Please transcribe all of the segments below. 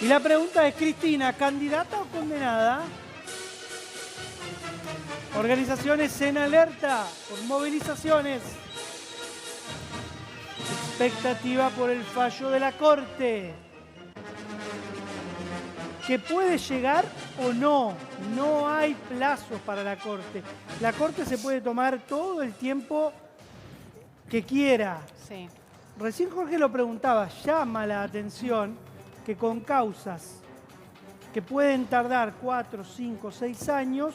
Y la pregunta es, Cristina, ¿candidata o condenada? Organizaciones en alerta por movilizaciones. Expectativa por el fallo de la Corte. ¿Que puede llegar o no? No hay plazos para la Corte. La Corte se puede tomar todo el tiempo que quiera. Sí. Recién Jorge lo preguntaba, llama la atención que con causas que pueden tardar 4, 5, 6 años,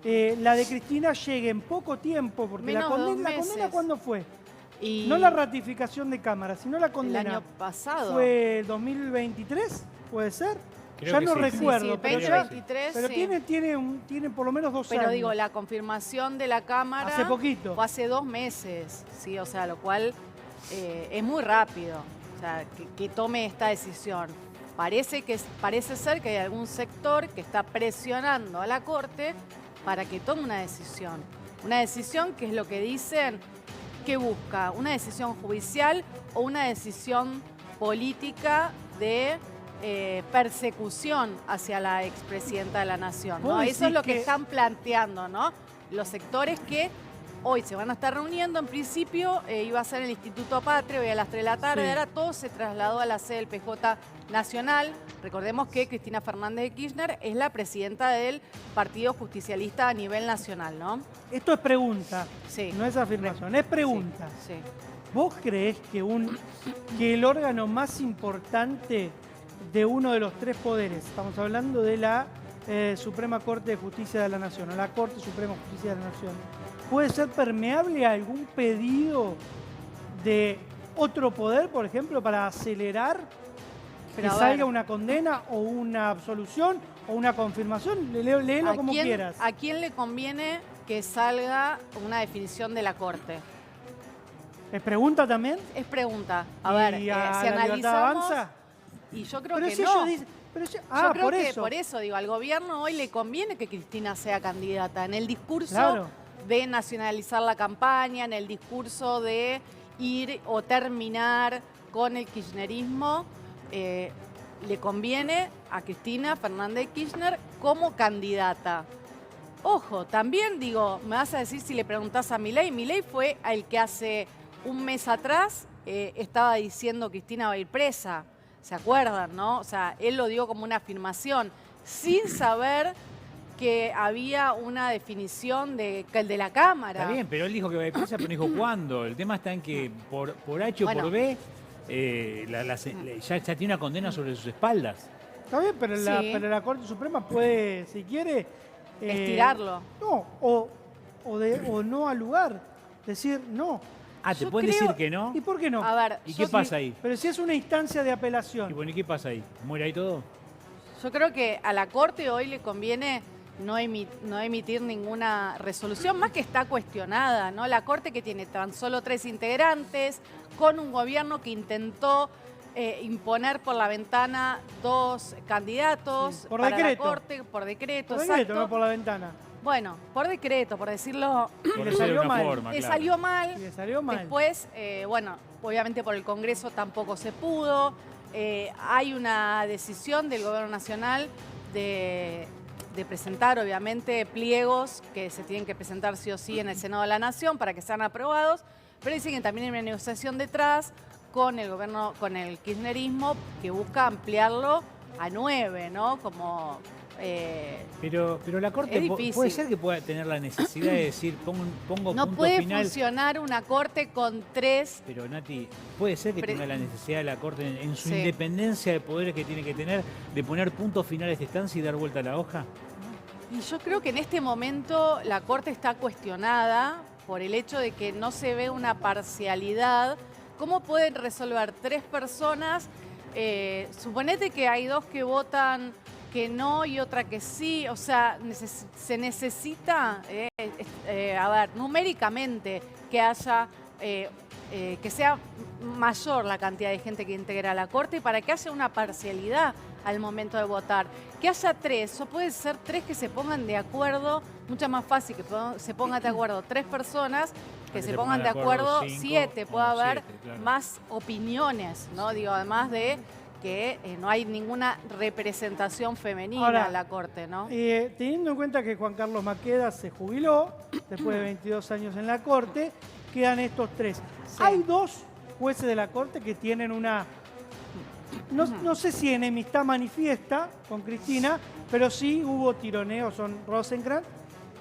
la de Cristina llegue en poco tiempo, porque Menos la de 2 condena meses. ¿cuándo fue? Y No la ratificación de Cámara, sino la condena. el año pasado. ¿Fue 2023? ¿Puede ser? Creo Ya que no sí. recuerdo, Sí, sí, pero, 2023, pero sí. tiene por lo menos 2 Pero años. digo, la confirmación de la Cámara Hace poquito. fue hace 2 meses, ¿sí? O sea, lo cual es muy rápido, o sea, que tome esta decisión. Parece ser que hay algún sector que está presionando a la Corte para que tome una decisión. Una decisión que es lo que dicen, que busca, una decisión judicial o una decisión política de persecución hacia la expresidenta de la Nación, ¿no? ¿Vos Eso es lo decís que están planteando, ¿no? Los sectores que hoy se van a estar reuniendo, en principio iba a ser el Instituto Patria, hoy a las 3 de la tarde, Sí. ahora todo se trasladó a la sede del PJ Nacional. Recordemos que Cristina Fernández de Kirchner es la presidenta del Partido Justicialista a nivel nacional, ¿no? Esto es pregunta, Sí. no es afirmación, es pregunta. Sí. ¿Vos creés que el órgano más importante de uno de los 3 poderes, estamos hablando de la Suprema Corte de Justicia de la Nación, o la Corte Suprema de Justicia de la Nación, puede ser permeable a algún pedido de otro poder, por ejemplo, para acelerar Pero que a salga ver, una condena o una absolución o una confirmación? Léelo como quieras. ¿A quién le conviene que salga una definición de la Corte? ¿Es pregunta también? Es pregunta. A ¿Y ver, a si la Libertad analizamos... Avanza? Y yo creo Pero que si no. ellos dicen... Pero Yo creo por que eso. por eso, digo, al gobierno hoy le conviene que Cristina sea candidata. En el discurso Claro. de nacionalizar la campaña, en el discurso de ir o terminar con el kirchnerismo, le conviene a Cristina Fernández de Kirchner como candidata. Ojo, también digo, me vas a decir si le preguntás a Milei. Milei fue el que hace un mes atrás estaba diciendo que Cristina va a ir presa. ¿Se acuerdan, no? O sea, él lo dio como una afirmación, sin saber que había una definición de la Cámara. Está bien, pero él dijo que va a ir presa, pero no dijo cuándo. El tema está en que por H o Bueno. por B ya tiene una condena sobre sus espaldas. Está bien, pero, Sí. pero la Corte Suprema puede, si quiere... Estirarlo. No, o no al lugar. Decir no. Ah, ¿te Yo pueden creo- decir que no? ¿Y por qué no? A ver, ¿Y qué pasa ahí? Pero si es una instancia de Y apelación. bueno, ¿y qué pasa ahí? ¿Muere ahí todo? yo creo que a la Corte hoy le conviene no emitir ninguna resolución, más que está cuestionada, ¿no? La Corte, que tiene tan solo 3 integrantes, con un gobierno que intentó imponer por la ventana 2 candidatos Sí, por para decreto. la Corte, por decreto, Por decreto, exacto. no por la ventana. Bueno, por decreto, por decirlo, Y Por le decirlo de salió una mal. forma, le claro. salió mal. Y le salió mal. Después, bueno, obviamente por el Congreso tampoco se pudo. Hay una decisión del Gobierno Nacional de presentar, obviamente, pliegos que se tienen que presentar sí o sí en el Senado de la Nación para que sean aprobados, pero dicen que también hay una negociación detrás con el gobierno, con el kirchnerismo, que busca ampliarlo a 9, ¿no? Como... Pero la Es Corte difícil. puede ser que pueda tener la necesidad de decir, pongo no punto puede final. funcionar una Corte con 3... Pero Nati, puede ser que Pre- tenga la necesidad de la Corte en su Sí. independencia de poderes que tiene que tener, de poner punto final a esta estancia y dar vuelta a la hoja. Y yo creo que en este momento la Corte está cuestionada por el hecho de que no se ve una parcialidad. ¿Cómo pueden resolver 3 personas? Suponete que hay 2 que votan que no y otra que sí. O sea, se necesita, a ver, numéricamente que haya... que sea mayor la cantidad de gente que integra la Corte para que haya una parcialidad al momento de votar. Que haya 3, o puede ser 3 que se pongan de acuerdo, mucho más fácil que se pongan de acuerdo 3 personas, que se pongan de acuerdo 5 7, puede o haber 7, claro. más opiniones, ¿no? Digo, además de que no hay ninguna representación femenina Ahora, en la Corte, ¿no? Teniendo en cuenta que Juan Carlos Maqueda se jubiló después de 22 años en la Corte, quedan estos tres. Sí. Hay dos jueces de la Corte que tienen una, no sé si enemistad manifiesta con Cristina, pero sí hubo tironeos, son Rosenkrantz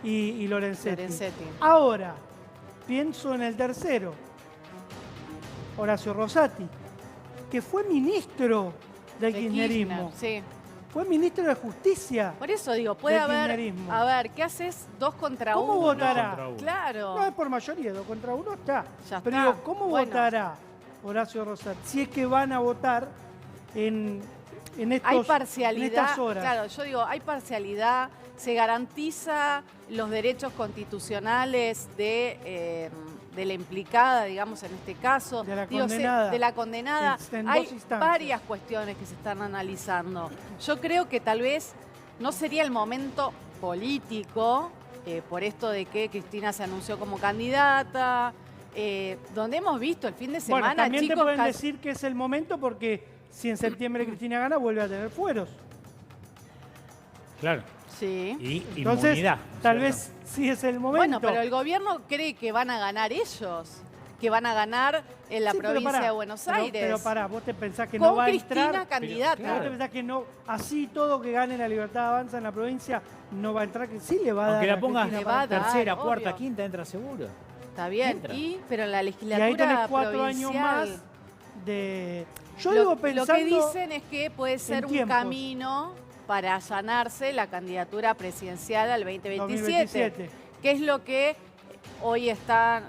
y Lorenzetti. Ahora, pienso en el tercero, Horacio Rosati, que fue ministro del kirchnerismo. Sí. Fue ministro de Justicia. Por eso digo, puede del haber, kirchnerismo. a ver, ¿qué haces 2 contra 1? ¿Cómo votará? Contra uno. Claro. No es por mayoría, 2 contra 1 está. Ya Pero está. digo, ¿cómo Bueno. votará Horacio Rosati? Si es que van a votar en Hay en parcialidad, estas horas. claro, yo digo, hay parcialidad, se garantiza los derechos constitucionales de la implicada, digamos, en este caso. De la Digo, condenada. de la condenada. En Hay dos instancias. varias cuestiones que se están analizando. Yo creo que tal vez no sería el momento político, por esto de que Cristina se anunció como candidata, donde hemos visto el fin de semana, Bueno, también chicos, te pueden decir que es el momento porque si en septiembre Cristina gana, vuelve a tener fueros. Claro. Sí. Y Entonces, inmunidad. tal ¿cierto? vez sí es el momento. Bueno, pero el gobierno cree que van a ganar ellos, que van a ganar en la Sí, pero provincia pará, de Buenos pero- Aires. Pero pará, vos te pensás que con no va a Cristina entrar. candidata. Pero, ¿Vos te pensás que no, así todo que gane la Libertad Avanza en la provincia, no va a entrar? Que sí le va a Aunque dar la a pongas Cristina Le va a dar, tercera, obvio. cuarta, quinta, entra seguro. Está bien, Entra. pero en la Y legislatura ahí tenés 4 años provincial, más de... Yo lo, digo lo pensando... que dicen es que puede ser un tiempos. camino para allanarse la candidatura presidencial al 2027, 2027. que es lo que hoy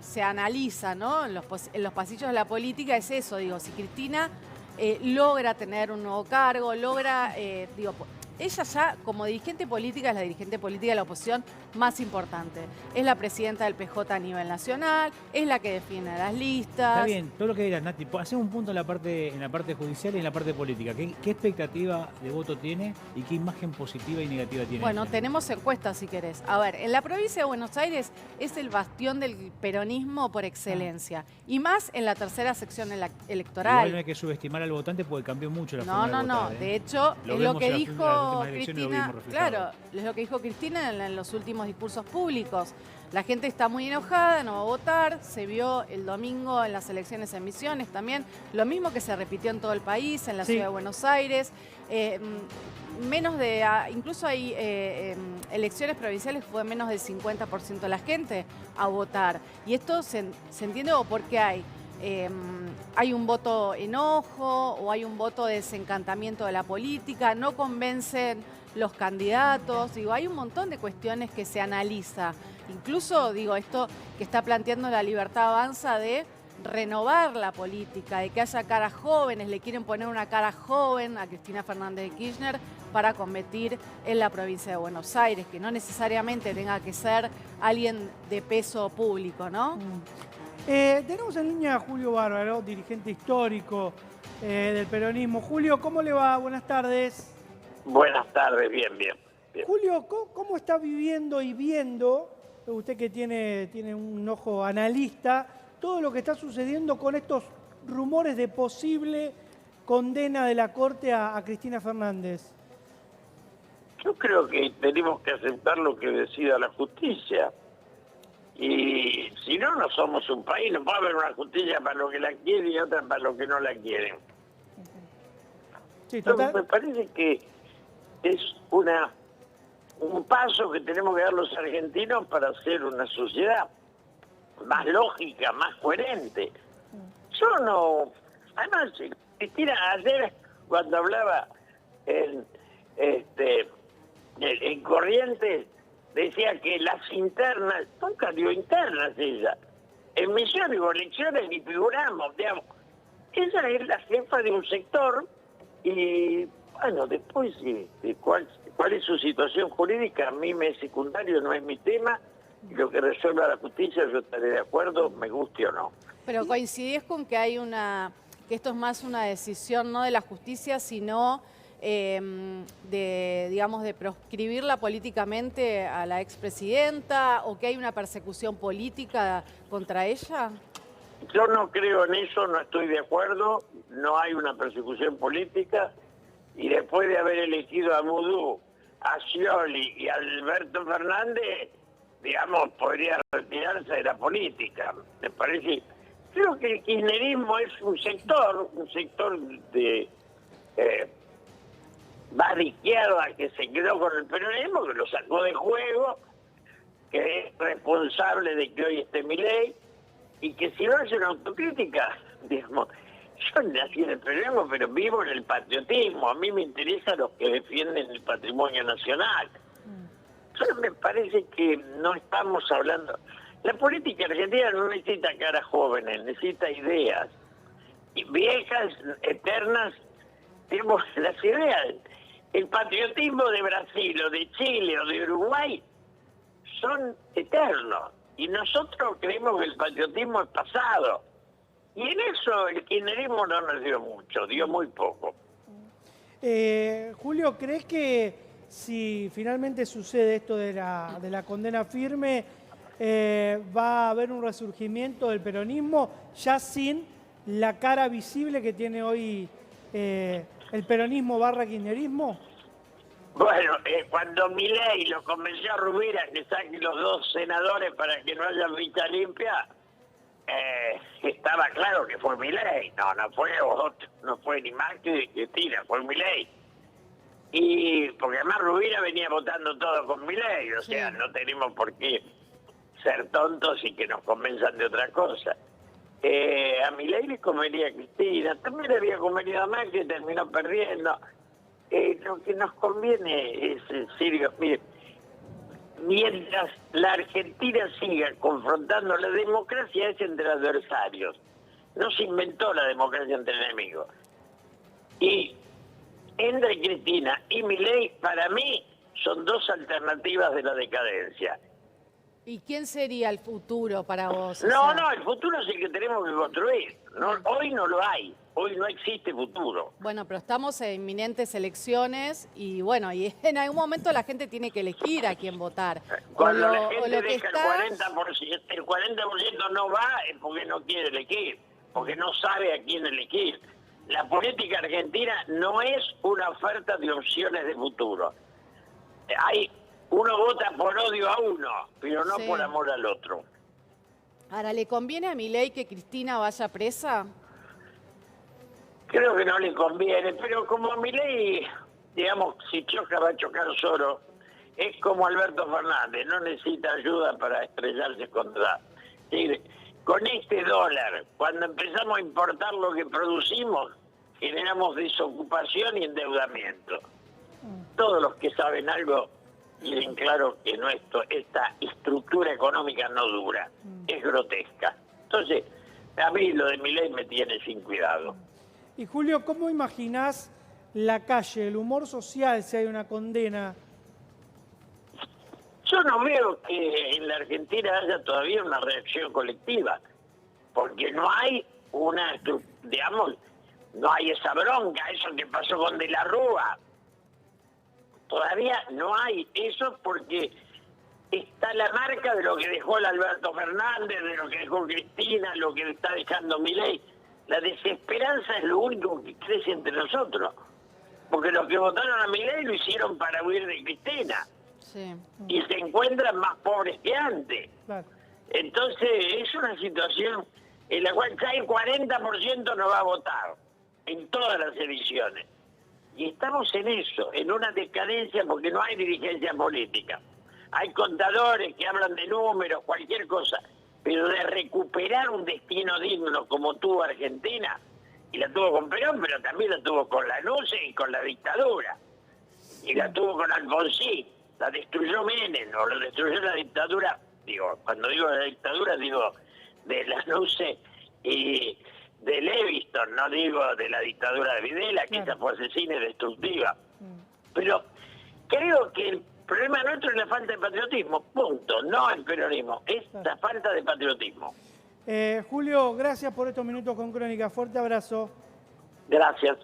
se analiza, ¿no? En los pasillos de la política es eso, digo, si Cristina logra tener un nuevo cargo, logra, ella ya como dirigente política es la dirigente política de la oposición más importante. Es la presidenta del PJ a nivel nacional, es la que define las listas. Está bien, todo lo que digas, Nati. Hacemos un punto en la parte judicial y en la parte política. ¿Qué expectativa de voto tiene y qué imagen positiva y negativa tiene? Bueno, ella? tenemos encuestas si querés. A ver, en la provincia de Buenos Aires es el bastión del peronismo por excelencia. Y más en la tercera sección electoral. Igual no hay que subestimar al votante porque cambió mucho la No, forma no, de no. votar, ¿eh? De hecho, Lo es lo vemos que en las dijo últimas elecciones, lo Cristina. vimos reflejado. Claro, es lo que dijo Cristina en los últimos discursos públicos. La gente está muy enojada, no va a votar. Se vio el domingo en las elecciones en Misiones también. Lo mismo que se repitió en todo el país, en la Sí. ciudad de Buenos Aires. Incluso hay elecciones provinciales, fue menos del 50% de la gente a votar. Y esto se entiende por qué hay un voto enojo o hay un voto de desencantamiento de la política, no convencen los candidatos, hay un montón de cuestiones que se analiza. Incluso, esto que está planteando la Libertad Avanza de renovar la política, de que haya caras jóvenes, le quieren poner una cara joven a Cristina Fernández de Kirchner para competir en la provincia de Buenos Aires, que no necesariamente tenga que ser alguien de peso público, ¿no? Tenemos en línea a Julio Bárbaro, dirigente histórico del peronismo. Julio, ¿cómo le va? Buenas tardes. Buenas tardes, bien. Julio, ¿cómo está viviendo y viendo, usted que tiene un ojo analista, todo lo que está sucediendo con estos rumores de posible condena de la Corte a Cristina Fernández? Yo creo que tenemos que aceptar lo que decida la justicia. Y si no, no somos un país, no puede haber una justicia para lo que la quiere y otra para lo que no la quieren. Sí, Entonces, me total. parece que es un paso que tenemos que dar los argentinos para hacer una sociedad más lógica, más coherente. Yo no... Además, Cristina, ayer cuando hablaba en Corrientes, decía que las internas, nunca dio internas ella. En Misiones o elecciones ni figuramos, digamos. Ella es la jefa de un sector y, bueno, después cuál es su situación jurídica, a mí me es secundario, no es mi tema. Lo que resuelva la justicia yo estaré de acuerdo, me guste o no. Pero coincidís con que que esto es más una decisión no de la justicia, sino de proscribirla políticamente a la expresidenta, o que hay una persecución política contra ella. Yo no creo en eso, no estoy de acuerdo, no hay una persecución política, y después de haber elegido a Mudú, a Scioli y a Alberto Fernández, digamos, podría retirarse de la política. Me parece, creo que el kirchnerismo es un sector de más de izquierda que se quedó con el peronismo, que lo sacó de juego, que es responsable de que hoy esté Milei, y que si no hace una autocrítica, digamos, yo nací en el peronismo, pero vivo en el patriotismo, a mí me interesan los que defienden el patrimonio nacional. Entonces me parece que no estamos hablando... La política argentina no necesita caras jóvenes, necesita ideas. Y viejas, eternas, tenemos las ideas. El patriotismo de Brasil o de Chile o de Uruguay son eternos. Y nosotros creemos que el patriotismo es pasado. Y en eso el kirchnerismo no nos dio mucho, dio muy poco. Julio, ¿crees que si finalmente sucede esto de la condena firme, va a haber un resurgimiento del peronismo ya sin la cara visible que tiene hoy el peronismo barra kirchnerismo? Bueno, cuando Milei lo convenció a Rubira que saque los 2 senadores para que no haya ficha limpia, estaba claro que fue Milei. No fue otro, no fue ni más que Cristina, fue Milei. Y porque además Rubira venía votando todo con Milei, o sea, no tenemos por qué ser tontos y que nos convenzan de otra cosa. A Milei le convenía a Cristina, también le había convenido a Macri, que terminó perdiendo. Lo que nos conviene es, en serio, mire, mientras la Argentina siga confrontando la democracia es entre adversarios. No se inventó la democracia entre enemigos. Y entre Cristina y Milei, para mí, son 2 alternativas de la decadencia. ¿Y quién sería el futuro para vos? No, el futuro es el que tenemos que construir. No, hoy no lo hay. Hoy no existe futuro. Bueno, pero estamos en inminentes elecciones y bueno, y en algún momento la gente tiene que elegir a quién votar. Cuando la gente deja el 40% no va es porque no quiere elegir, porque no sabe a quién elegir. La política argentina no es una oferta de opciones de futuro. Uno vota por odio a uno, pero no por amor al otro. Ahora, ¿le conviene a Milei que Cristina vaya presa? Creo que no le conviene, pero como Milei, digamos, si choca va a chocar solo, es como Alberto Fernández, no necesita ayuda para estrellarse contra. Con este dólar, cuando empezamos a importar lo que producimos, generamos desocupación y endeudamiento. Todos los que saben algo tienen claro que esta estructura económica no dura, es grotesca. Entonces, a mí lo de Milei me tiene sin cuidado. Y Julio, ¿cómo imaginás la calle, el humor social si hay una condena? Yo no veo que en la Argentina haya todavía una reacción colectiva, porque no hay digamos, no hay esa bronca, eso que pasó con De la Rúa. Todavía no hay eso porque está la marca de lo que dejó el Alberto Fernández, de lo que dejó Cristina, lo que está dejando Milei. La desesperanza es lo único que crece entre nosotros, porque los que votaron a Milei lo hicieron para huir de Cristina. Sí. Y se encuentran más pobres que antes. Claro. Entonces es una situación en la cual ya el 40% no va a votar en todas las elecciones. Y estamos en eso, en una decadencia porque no hay dirigencia política. Hay contadores que hablan de números, cualquier cosa, pero de recuperar un destino digno como tuvo Argentina, y la tuvo con Perón, pero también la tuvo con Lanusse y con la dictadura. Y la tuvo con Alfonsín, la destruyó Menem, o la destruyó la dictadura, cuando digo la dictadura, digo de Lanusse y de Leviston, no digo de la dictadura de Videla, que esa fue asesina y destructiva. Pero creo que el problema nuestro es la falta de patriotismo, punto, no el peronismo, es la falta de patriotismo. Julio, gracias por estos minutos con Crónica, fuerte abrazo. Gracias.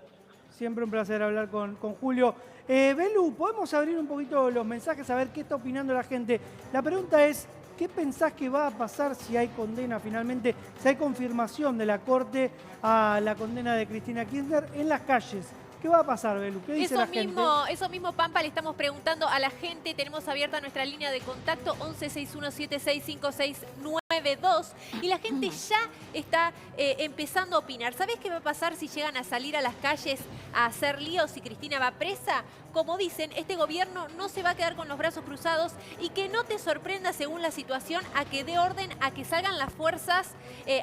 Siempre un placer hablar con Julio. Belu, ¿podemos abrir un poquito los mensajes, a ver qué está opinando la gente? La pregunta es, ¿qué pensás que va a pasar si hay condena finalmente, si hay confirmación de la Corte a la condena de Cristina Kirchner en las calles? ¿Qué va a pasar, Belu? ¿Qué dice la gente? Eso mismo, Pampa, le estamos preguntando a la gente. Tenemos abierta nuestra línea de contacto 1161765692 y la gente ya está empezando a opinar. ¿Sabés qué va a pasar si llegan a salir a las calles a hacer líos y Cristina va presa? Como dicen, este gobierno no se va a quedar con los brazos cruzados y que no te sorprenda según la situación a que dé orden a que salgan las fuerzas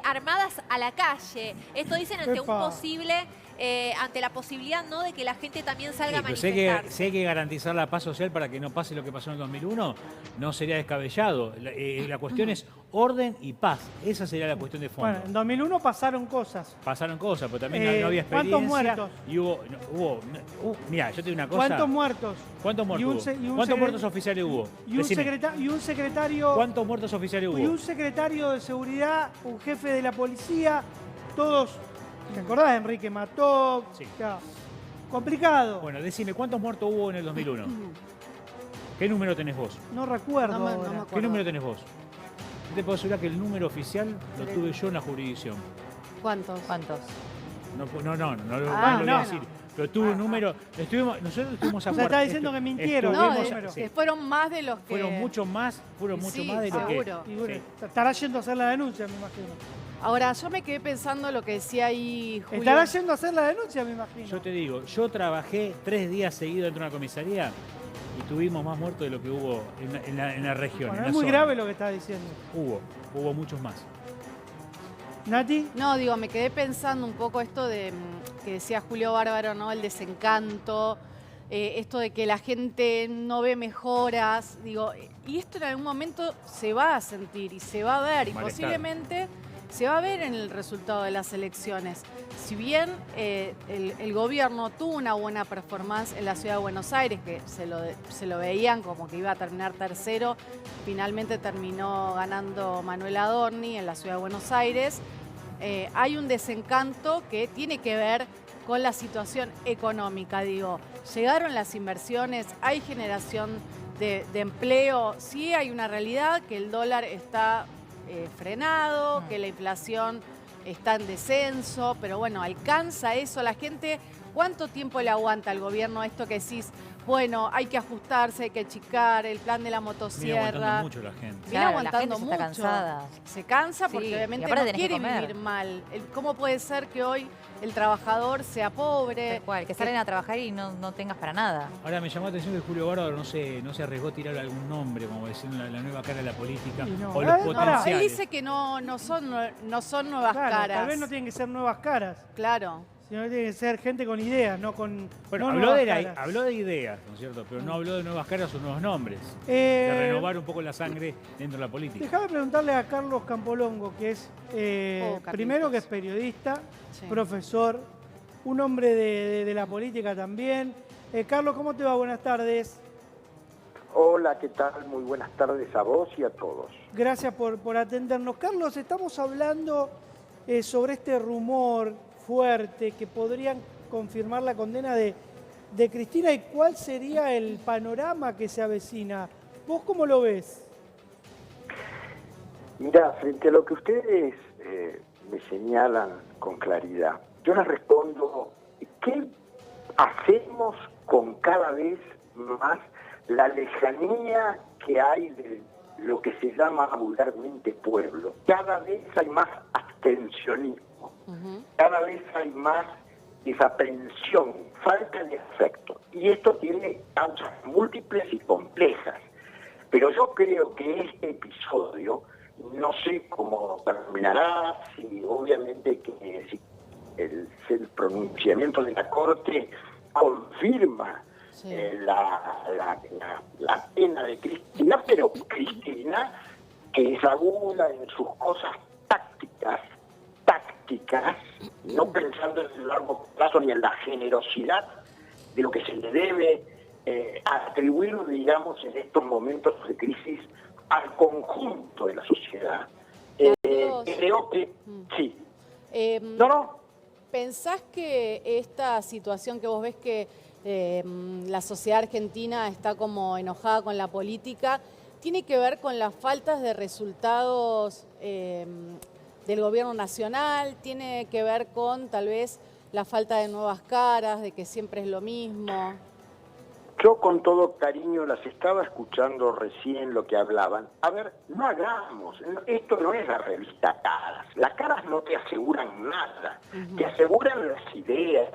armadas a la calle. Esto dicen ante un posible... ante la posibilidad, ¿no?, de que la gente también salga a manifestarse. Si hay que garantizar la paz social para que no pase lo que pasó en el 2001, no sería descabellado. La cuestión es orden y paz. Esa sería la cuestión de fondo. Bueno, en 2001 pasaron cosas. Pasaron cosas, pero también no había experiencia. ¿Cuántos muertos? Y mira, yo te digo una cosa. ¿Cuántos muertos? ¿Cuántos muertos hubo? ¿Cuántos muertos oficiales hubo? Y un secretario... ¿Cuántos muertos oficiales hubo? Y un secretario de seguridad, un jefe de la policía, todos... ¿Te acordás de Enrique Mató? Sí. Ya. Complicado. Bueno, decime, ¿cuántos muertos hubo en el 2001? ¿Qué número tenés vos? No recuerdo No ahora. me acuerdo. ¿Qué número tenés vos? Yo te puedo asegurar que el número oficial lo tuve yo en la jurisdicción. ¿Cuántos? No lo voy Ah, a no. decir. Pero tuve un número... nosotros estuvimos a O sea, está diciendo que mintieron. No, sí. fueron más de los que... Fueron mucho más de lo que... seguro. Y bueno, Sí. estará yendo a hacer la denuncia, me imagino. Ahora, yo me quedé pensando lo que decía ahí Julio. Estará yendo a hacer la denuncia, me imagino. Yo te digo, yo trabajé 3 días seguidos dentro de una comisaría y tuvimos más muertos de lo que hubo en la región. Bueno, en es la muy zona. grave lo que está diciendo. Hubo muchos más. ¿Nati? No, digo, me quedé pensando un poco esto de que decía Julio Bárbaro, ¿no? El desencanto, esto de que la gente no ve mejoras, digo, y esto en algún momento se va a sentir y se va a ver, y Malestar. posiblemente se va a ver en el resultado de las elecciones. Si bien el gobierno tuvo una buena performance en la ciudad de Buenos Aires, que se lo veían como que iba a terminar tercero, finalmente terminó ganando Manuel Adorni en la ciudad de Buenos Aires. Hay un desencanto que tiene que ver con la situación económica, digo. Llegaron las inversiones, hay generación de empleo, sí hay una realidad que el dólar está frenado, que la inflación está en descenso, pero bueno, alcanza eso la gente. ¿Cuánto tiempo le aguanta al gobierno esto que decís? Bueno, hay que ajustarse, hay que achicar, el plan de la Viene motosierra. aguantando mucho la gente. Viene Claro, aguantando la gente mucho. está cansada. Se cansa Sí, porque y obviamente aparte no tenés que quiere comer. vivir mal. ¿Cómo puede ser que hoy el trabajador sea pobre? Tal cual, que salen a trabajar y no tengas para nada. Ahora me llamó la atención que Julio Bárbaro no se arriesgó a tirar algún nombre, como diciendo la nueva cara de la política, Y no. o los Pará. No, potenciales. él dice que no son nuevas Claro, caras. tal vez no tienen que ser nuevas caras, Claro. sino que tiene que ser gente con ideas, no con Bueno, no habló, nuevas de caras. habló de ideas, ¿no es cierto? Pero no habló de nuevas caras o nuevos nombres. De renovar un poco la sangre dentro de la política. Déjame preguntarle a Carlos Campolongo, que es Carlitos. primero que es periodista, Sí. profesor, un hombre de la política también. Carlos, ¿cómo te va? Buenas tardes. Hola, ¿qué tal? Muy buenas tardes a vos y a todos. Gracias por atendernos. Carlos, estamos hablando sobre este rumor fuerte que podrían confirmar la condena de Cristina y cuál sería el panorama que se avecina. ¿Vos cómo lo ves? Mirá, frente a lo que ustedes me señalan con claridad, yo les respondo, ¿qué hacemos con cada vez más la lejanía que hay de lo que se llama vulgarmente pueblo? Cada vez hay más abstencionismo, cada vez hay más desaprensión, falta de afecto. Y esto tiene causas múltiples y complejas. Pero yo creo que este episodio, no sé cómo terminará, si obviamente que si el pronunciamiento de la Corte confirma Sí. la pena de Cristina, pero Cristina, que es aguda en sus cosas tácticas, no pensando en el largo plazo ni en la generosidad de lo que se le debe atribuir, digamos, en estos momentos de crisis al conjunto de la sociedad. Creo que sí. No. ¿Pensás que esta situación que vos ves que la sociedad argentina está como enojada con la política, tiene que ver con las faltas de resultados del gobierno nacional, tiene que ver con tal vez la falta de nuevas caras, de que siempre es lo mismo. Yo con todo cariño las estaba escuchando recién lo que hablaban. A ver, no hagamos, esto no es la revista Caras. Las caras no te aseguran nada, te aseguran las ideas,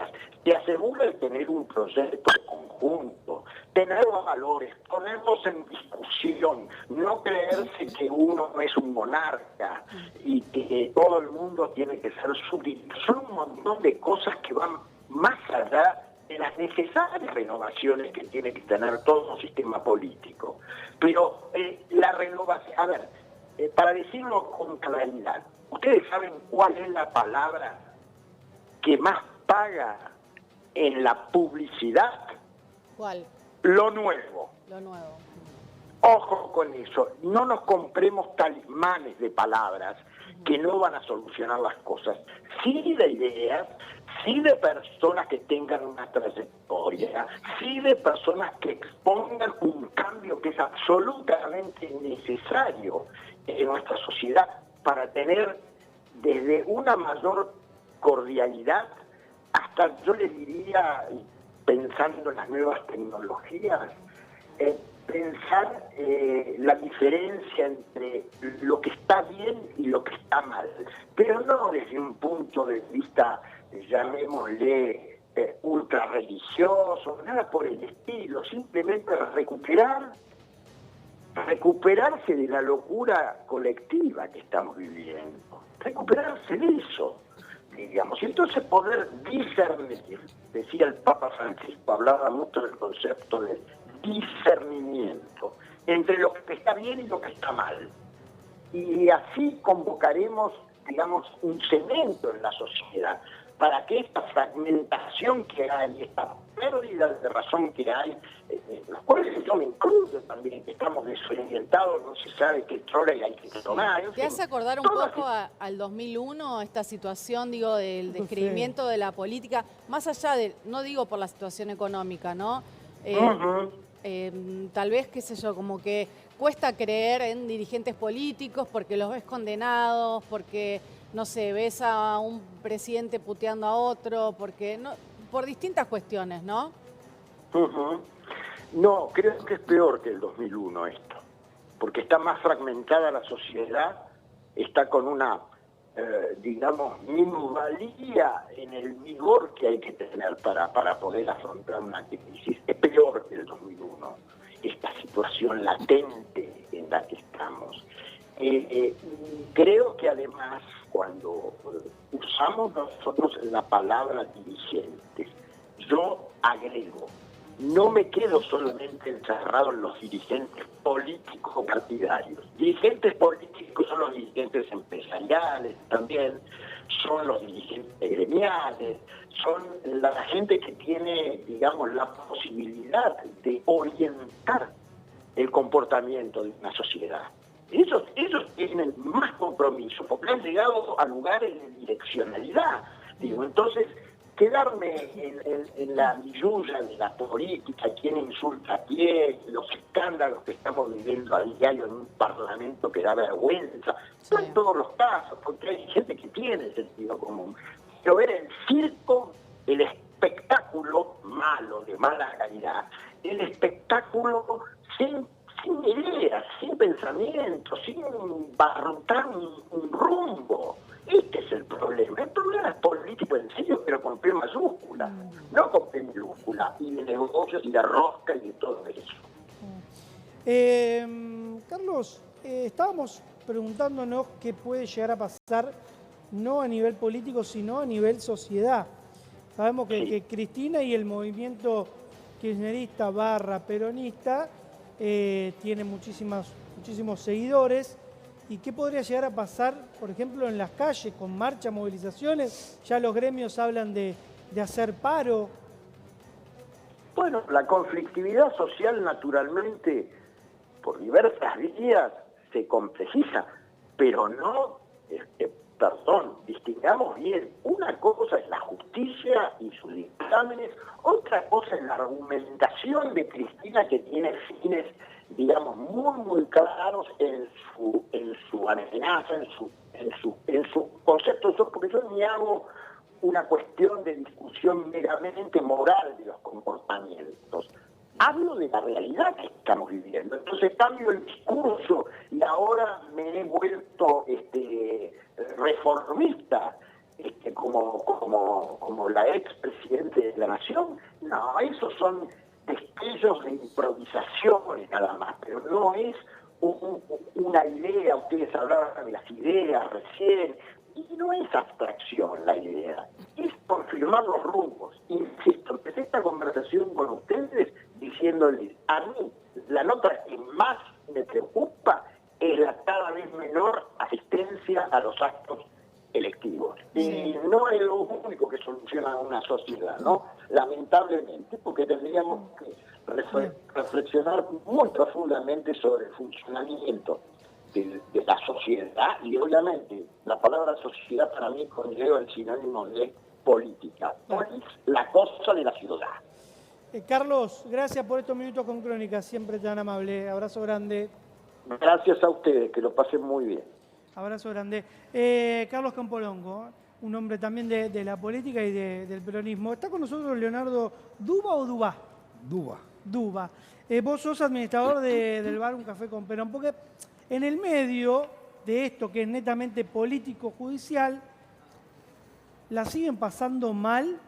te aseguran tener un proyecto conjunto, tener valores, ponerlos en discusión, no creerse que uno es un monarca y que todo el mundo tiene que ser súbdito. Son un montón de cosas que van más allá de las necesarias renovaciones que tiene que tener todo un sistema político. Pero la renovación, a ver, para decirlo con claridad, ¿ustedes saben cuál es la palabra que más paga en la publicidad? ¿Cuál? Lo nuevo. Lo nuevo. Ojo con eso, no nos compremos talismanes de palabras que no van a solucionar las cosas. Sí de ideas, sí de personas que tengan una trayectoria, sí de personas que expongan un cambio que es absolutamente necesario en nuestra sociedad para tener desde una mayor cordialidad hasta, yo les diría, pensando en las nuevas tecnologías, pensar la diferencia entre lo que está bien y lo que está mal, pero no desde un punto de vista, llamémosle, ultra religioso, nada por el estilo, simplemente recuperarse de la locura colectiva que estamos viviendo, recuperarse de eso, digamos, y entonces poder discernir. Decía el Papa Francisco, hablaba mucho del concepto de discernimiento entre lo que está bien y lo que está mal. Y así convocaremos, digamos, un cemento en la sociedad para que esta fragmentación que hay, esta pérdida de razón que hay, los cuales yo me incluyo también, que estamos desorientados, no se sabe qué trole hay que tomar. ¿Te hace acordar un poco al 2001, esta situación, digo, del descreimiento de la política, más allá de, no digo por la situación económica, ¿no? Tal vez, qué sé yo, como que cuesta creer en dirigentes políticos porque los ves condenados, porque, no sé, ves a un presidente puteando a otro, porque no, por distintas cuestiones, ¿no? No, creo que es peor que el 2001 esto, porque está más fragmentada la sociedad, está con una, digamos, minusvalía en el vigor que hay que tener para poder afrontar una crisis. Es peor que el 2001, esta situación latente en la que estamos. Creo que además cuando usamos nosotros la palabra dirigentes, yo agrego, no me quedo solamente encerrado en los dirigentes políticos o partidarios. Dirigentes políticos son los dirigentes empresariales también, son los dirigentes gremiales, son la gente que tiene, digamos, la posibilidad de orientar el comportamiento de una sociedad. Ellos tienen más compromiso porque han llegado a lugares de direccionalidad. Digo, entonces, quedarme en la millulla de la política, quién insulta a quién, los escándalos que estamos viviendo a diario en un parlamento que da vergüenza, no en todos los casos, porque hay gente que tiene sentido común, pero ver el circo, el espectáculo malo, de mala calidad, el espectáculo sin ideas, sin pensamiento, sin barrutar un rumbo. Este es el problema. El problema es político en serio, pero con P mayúscula, no con P minúscula, y de negocios y de rosca y de todo eso. Carlos, estábamos preguntándonos qué puede llegar a pasar, no a nivel político, sino a nivel sociedad. Sabemos que Cristina y el movimiento kirchnerista / peronista tiene muchísimos seguidores. ¿Y qué podría llegar a pasar, por ejemplo, en las calles, con marchas, movilizaciones? Ya los gremios hablan de hacer paro. Bueno, la conflictividad social naturalmente, por diversas vías, se complejiza, pero no, distingamos bien, una cosa es la justicia y sus dictámenes, otra cosa es la argumentación de Cristina que tiene fines digamos, muy claros en su amenaza, en su concepto, porque yo ni hago una cuestión de discusión meramente moral de los comportamientos. Hablo de la realidad que estamos viviendo. Entonces cambio el discurso y ahora me he vuelto reformista, como la expresidente de la Nación. No, esos son destellos de improvisaciones nada más, pero no es una idea. Ustedes hablaban de las ideas recién, y no es abstracción la idea, es confirmar los rumbos. Insisto, empecé esta conversación con ustedes diciéndoles, a mí la nota que más me preocupa es la cada vez menor asistencia a los actos electivos. Y no es lo único que soluciona una sociedad, ¿no? Lamentablemente, porque tendríamos que reflexionar muy profundamente sobre el funcionamiento de la sociedad, y obviamente la palabra sociedad para mí conlleva el sinónimo de política. Polis, la cosa de la ciudad. Carlos, gracias por estos minutos con Crónica, siempre tan amable. Abrazo grande. Gracias a ustedes, que lo pasen muy bien. Abrazo grande. Carlos Campolongo, un hombre también de la política y del peronismo. ¿Está con nosotros Leonardo Duba o Dubá? Duba. Duba. Vos sos administrador del bar Un Café con Perón, porque en el medio de esto que es netamente político-judicial, ¿la siguen pasando mal?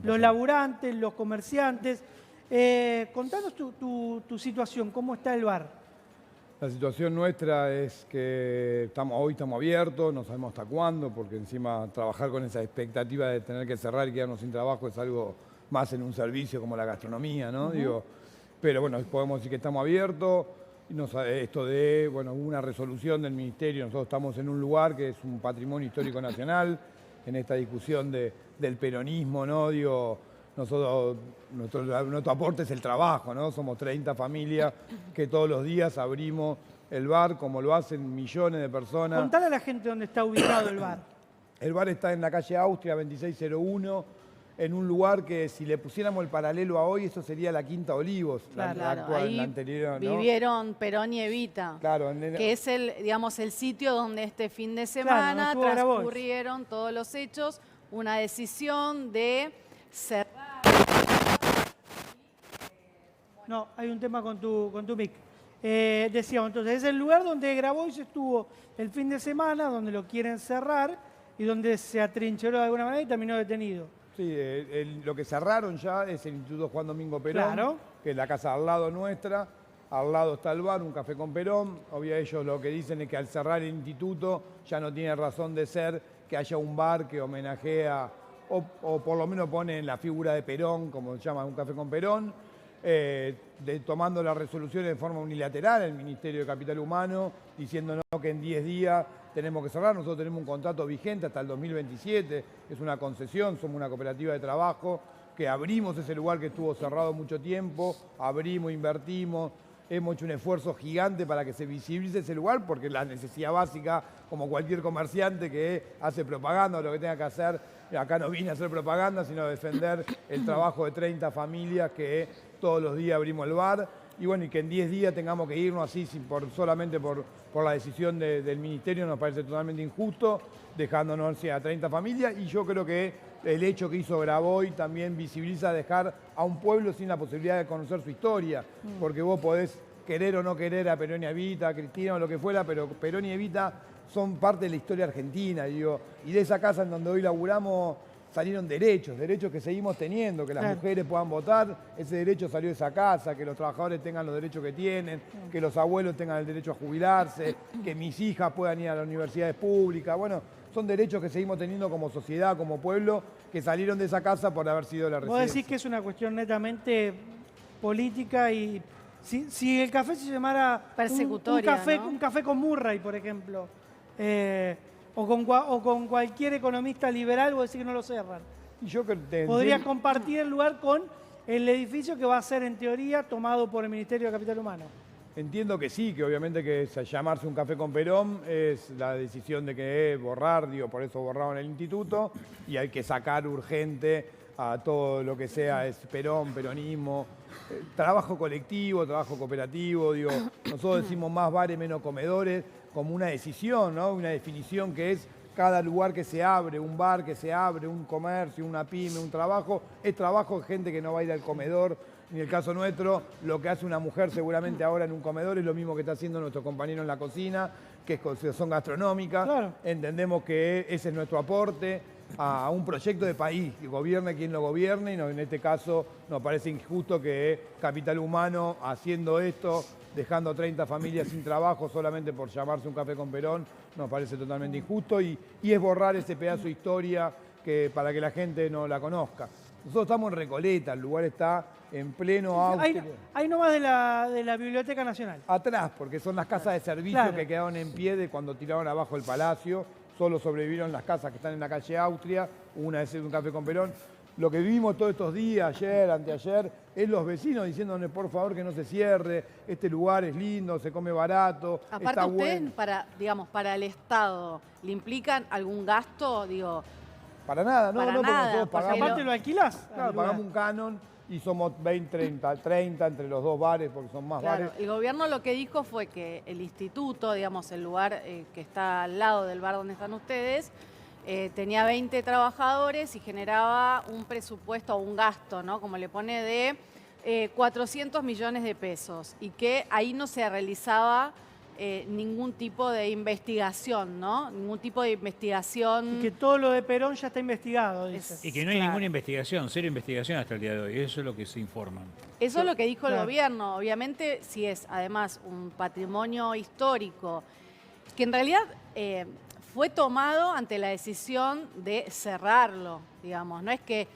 Los laburantes, los comerciantes. Contanos tu situación, ¿cómo está el bar? La situación nuestra es que hoy estamos abiertos, no sabemos hasta cuándo, porque encima trabajar con esa expectativa de tener que cerrar y quedarnos sin trabajo es algo más en un servicio como la gastronomía, ¿no? Pero bueno, podemos decir que estamos abiertos. Esto de, una resolución del Ministerio, nosotros estamos en un lugar que es un patrimonio histórico nacional, en esta discusión del peronismo, ¿no? Nuestro aporte es el trabajo, ¿no? Somos 30 familias que todos los días abrimos el bar, como lo hacen millones de personas. Contale a la gente dónde está ubicado el bar. El bar está en la calle Austria, 2601, en un lugar que si le pusiéramos el paralelo a hoy, eso sería la Quinta Olivos, Claro, la actual, ahí la anterior, ¿no? vivieron Perón y Evita, Claro, que es el sitio donde este fin de semana donde estuvo transcurrieron todos los hechos, una decisión de cerrar. No, hay un tema con tu mic. Decíamos, entonces, es el lugar donde Grabois estuvo el fin de semana, donde lo quieren cerrar y donde se atrincheró de alguna manera y terminó detenido. Sí, lo que cerraron ya es el Instituto Juan Domingo Perón, que es la casa al lado nuestra. Al lado está el bar, Un Café con Perón. Obviamente ellos lo que dicen es que al cerrar el instituto ya no tiene razón de ser que haya un bar que homenajea o por lo menos pone en la figura de Perón, como se llama Un Café con Perón, tomando las resoluciones de forma unilateral, el Ministerio de Capital Humano, diciéndonos que en 10 días tenemos que cerrar. Nosotros tenemos un contrato vigente hasta el 2027, es una concesión, somos una cooperativa de trabajo, que abrimos ese lugar que estuvo cerrado mucho tiempo, abrimos, invertimos, hemos hecho un esfuerzo gigante para que se visibilice ese lugar, porque es la necesidad básica, como cualquier comerciante que hace propaganda o lo que tenga que hacer. Acá no vine a hacer propaganda, sino a defender el trabajo de 30 familias que todos los días abrimos el bar. Y bueno, y que en 10 días tengamos que irnos así solamente por la decisión del Ministerio nos parece totalmente injusto, dejándonos a 30 familias. Y yo creo que el hecho que hizo Grabois también visibiliza dejar a un pueblo sin la posibilidad de conocer su historia, porque vos podés querer o no querer a Perón y Evita, a Cristina o lo que fuera, pero Perón y Evita son parte de la historia argentina, digo, y de esa casa en donde hoy laburamos salieron derechos que seguimos teniendo, que las mujeres puedan votar, ese derecho salió de esa casa, que los trabajadores tengan los derechos que tienen, que los abuelos tengan el derecho a jubilarse, que mis hijas puedan ir a las universidades públicas. Bueno, son derechos que seguimos teniendo como sociedad, como pueblo, que salieron de esa casa por haber sido la residencia. Vos decís que es una cuestión netamente política y si el café se llamara persecutoria, un café con Murray, por ejemplo, o con cualquier economista liberal, vos decís que no lo cerran. Podrías compartir el lugar con el edificio que va a ser, en teoría, tomado por el Ministerio de Capital Humano. Entiendo que sí, que obviamente que llamarse Un Café con Perón es la decisión de que borrar, por eso borraron el instituto, y hay que sacar urgente a todo lo que sea es Perón, peronismo, trabajo colectivo, trabajo cooperativo, digo, nosotros decimos más bares, menos comedores, como una decisión, ¿no? Una definición que es cada lugar que se abre, un bar que se abre, un comercio, una pyme, un trabajo, es trabajo de gente que no va a ir al comedor. En el caso nuestro, lo que hace una mujer seguramente ahora en un comedor es lo mismo que está haciendo nuestro compañero en la cocina, que son gastronómicas. Claro. Entendemos que ese es nuestro aporte a un proyecto de país, que gobierne quien lo gobierne, y en este caso nos parece injusto que Capital Humano, haciendo esto, dejando 30 familias sin trabajo solamente por llamarse un café con Perón, nos parece totalmente injusto y es borrar ese pedazo de historia para que la gente no la conozca. Nosotros estamos en Recoleta, el lugar está en pleno Austria. Ahí nomás de la Biblioteca Nacional. Atrás, porque son las casas de servicio Claro. que quedaron en pie de cuando tiraron abajo el palacio. Solo sobrevivieron las casas que están en la calle Austria, una es un café con Perón. Lo que vivimos todos estos días, ayer, anteayer, es los vecinos diciéndonos por favor que no se cierre, este lugar es lindo, se come barato, Aparte está ustedes, bueno. para el Estado, ¿le implican algún gasto? Digo, Para nada, no, para no, porque nada, nosotros porque pagamos, Aparte lo alquilás. claro, al lugar. pagamos un canon y somos 20, 30 entre los dos bares, porque son más claro, bares. el gobierno lo que dijo fue que el instituto, digamos, el lugar que está al lado del bar donde están ustedes, tenía 20 trabajadores y generaba un presupuesto o un gasto, ¿no? Como le pone de 400 millones de pesos y que ahí no se realizaba ningún tipo de investigación, ¿no? Ningún tipo de investigación. Y que todo lo de Perón ya está investigado, dice. Y que no hay Claro. ninguna investigación, cero investigación hasta el día de hoy. Eso es lo que se informan. Eso es lo que dijo el Claro. gobierno. Obviamente, si es además un patrimonio histórico, que en realidad fue tomado ante la decisión de cerrarlo, digamos. No es que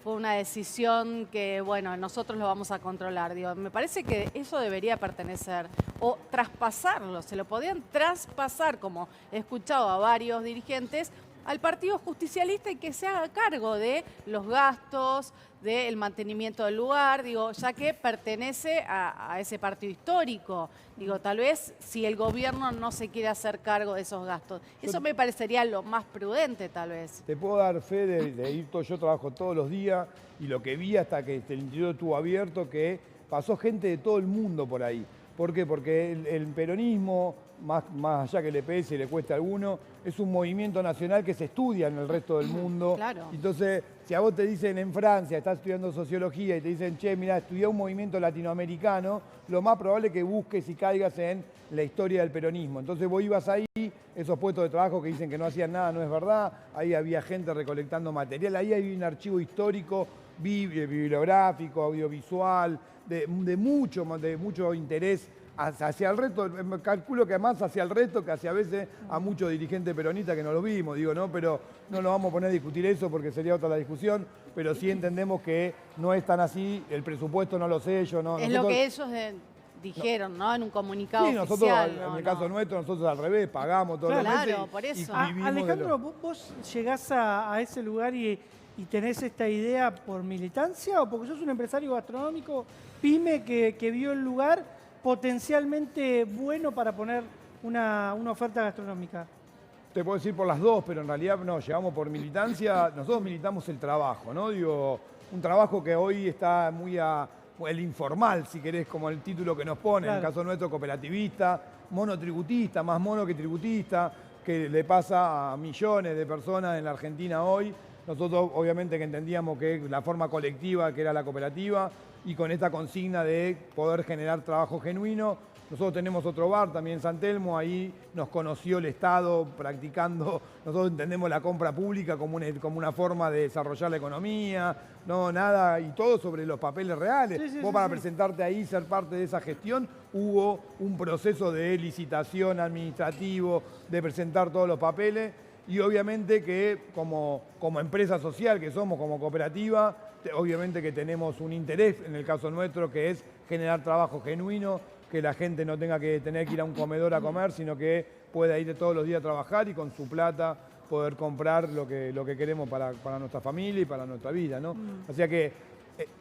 fue una decisión que, bueno, nosotros lo vamos a controlar. Digo, me parece que eso debería pertenecer o traspasarlo. Se lo podían traspasar, como he escuchado a varios dirigentes, al Partido Justicialista y que se haga cargo de los gastos, del mantenimiento del lugar, digo, ya que pertenece a ese partido histórico. Digo, tal vez si el gobierno no se quiere hacer cargo de esos gastos. Eso me parecería lo más prudente, tal vez. Te puedo dar fe de ir todo, yo trabajo todos los días y lo que vi hasta que el instituto estuvo abierto, que pasó gente de todo el mundo por ahí. ¿Por qué? Porque el peronismo, más allá que le pese y le cueste a alguno, es un movimiento nacional que se estudia en el resto del mundo. Claro. Entonces, si a vos te dicen en Francia, estás estudiando sociología y te dicen, che, mira, estudiá un movimiento latinoamericano, lo más probable es que busques y caigas en la historia del peronismo. Entonces vos ibas ahí, esos puestos de trabajo que dicen que no hacían nada, no es verdad, ahí había gente recolectando material, ahí hay un archivo histórico, bibliográfico, audiovisual, de mucho interés hacia el resto. Calculo que más hacia el resto que hacia a veces a muchos dirigentes peronistas que no lo vimos, digo, ¿no? Pero no nos vamos a poner a discutir eso porque sería otra la discusión, pero sí entendemos que no es tan así, el presupuesto no lo sé, yo no. Es lo que ellos dijeron, ¿no? En un comunicado Sí, nosotros, oficial. en el caso nuestro, nosotros al revés, pagamos todos los meses. Claro, por eso. y vivimos de Alejandro, ¿vos llegás a ese lugar y tenés esta idea por militancia o porque sos un empresario gastronómico, pyme, que vio el lugar potencialmente bueno para poner una oferta gastronómica? Te puedo decir por las dos, pero en realidad no, llegamos por militancia. Nosotros militamos el trabajo, ¿no? Digo, un trabajo que hoy está muy el informal, si querés, como el título que nos pone, Claro. en el caso nuestro, cooperativista, monotributista, más mono que tributista, que le pasa a millones de personas en la Argentina hoy. Nosotros obviamente que entendíamos que la forma colectiva que era la cooperativa y con esta consigna de poder generar trabajo genuino. Nosotros tenemos otro bar también en San Telmo, ahí nos conoció el Estado practicando, nosotros entendemos la compra pública como una forma de desarrollar la economía, no nada, y todo sobre los papeles reales. Sí, sí, Vos sí, para sí. presentarte ahí, ser parte de esa gestión, hubo un proceso de licitación administrativo, de presentar todos los papeles, y obviamente que como empresa social que somos, como cooperativa, obviamente que tenemos un interés, en el caso nuestro, que es generar trabajo genuino, que la gente no tenga que tener que ir a un comedor a comer, sino que pueda ir todos los días a trabajar y con su plata poder comprar lo que queremos para nuestra familia y para nuestra vida, ¿no? O sea que,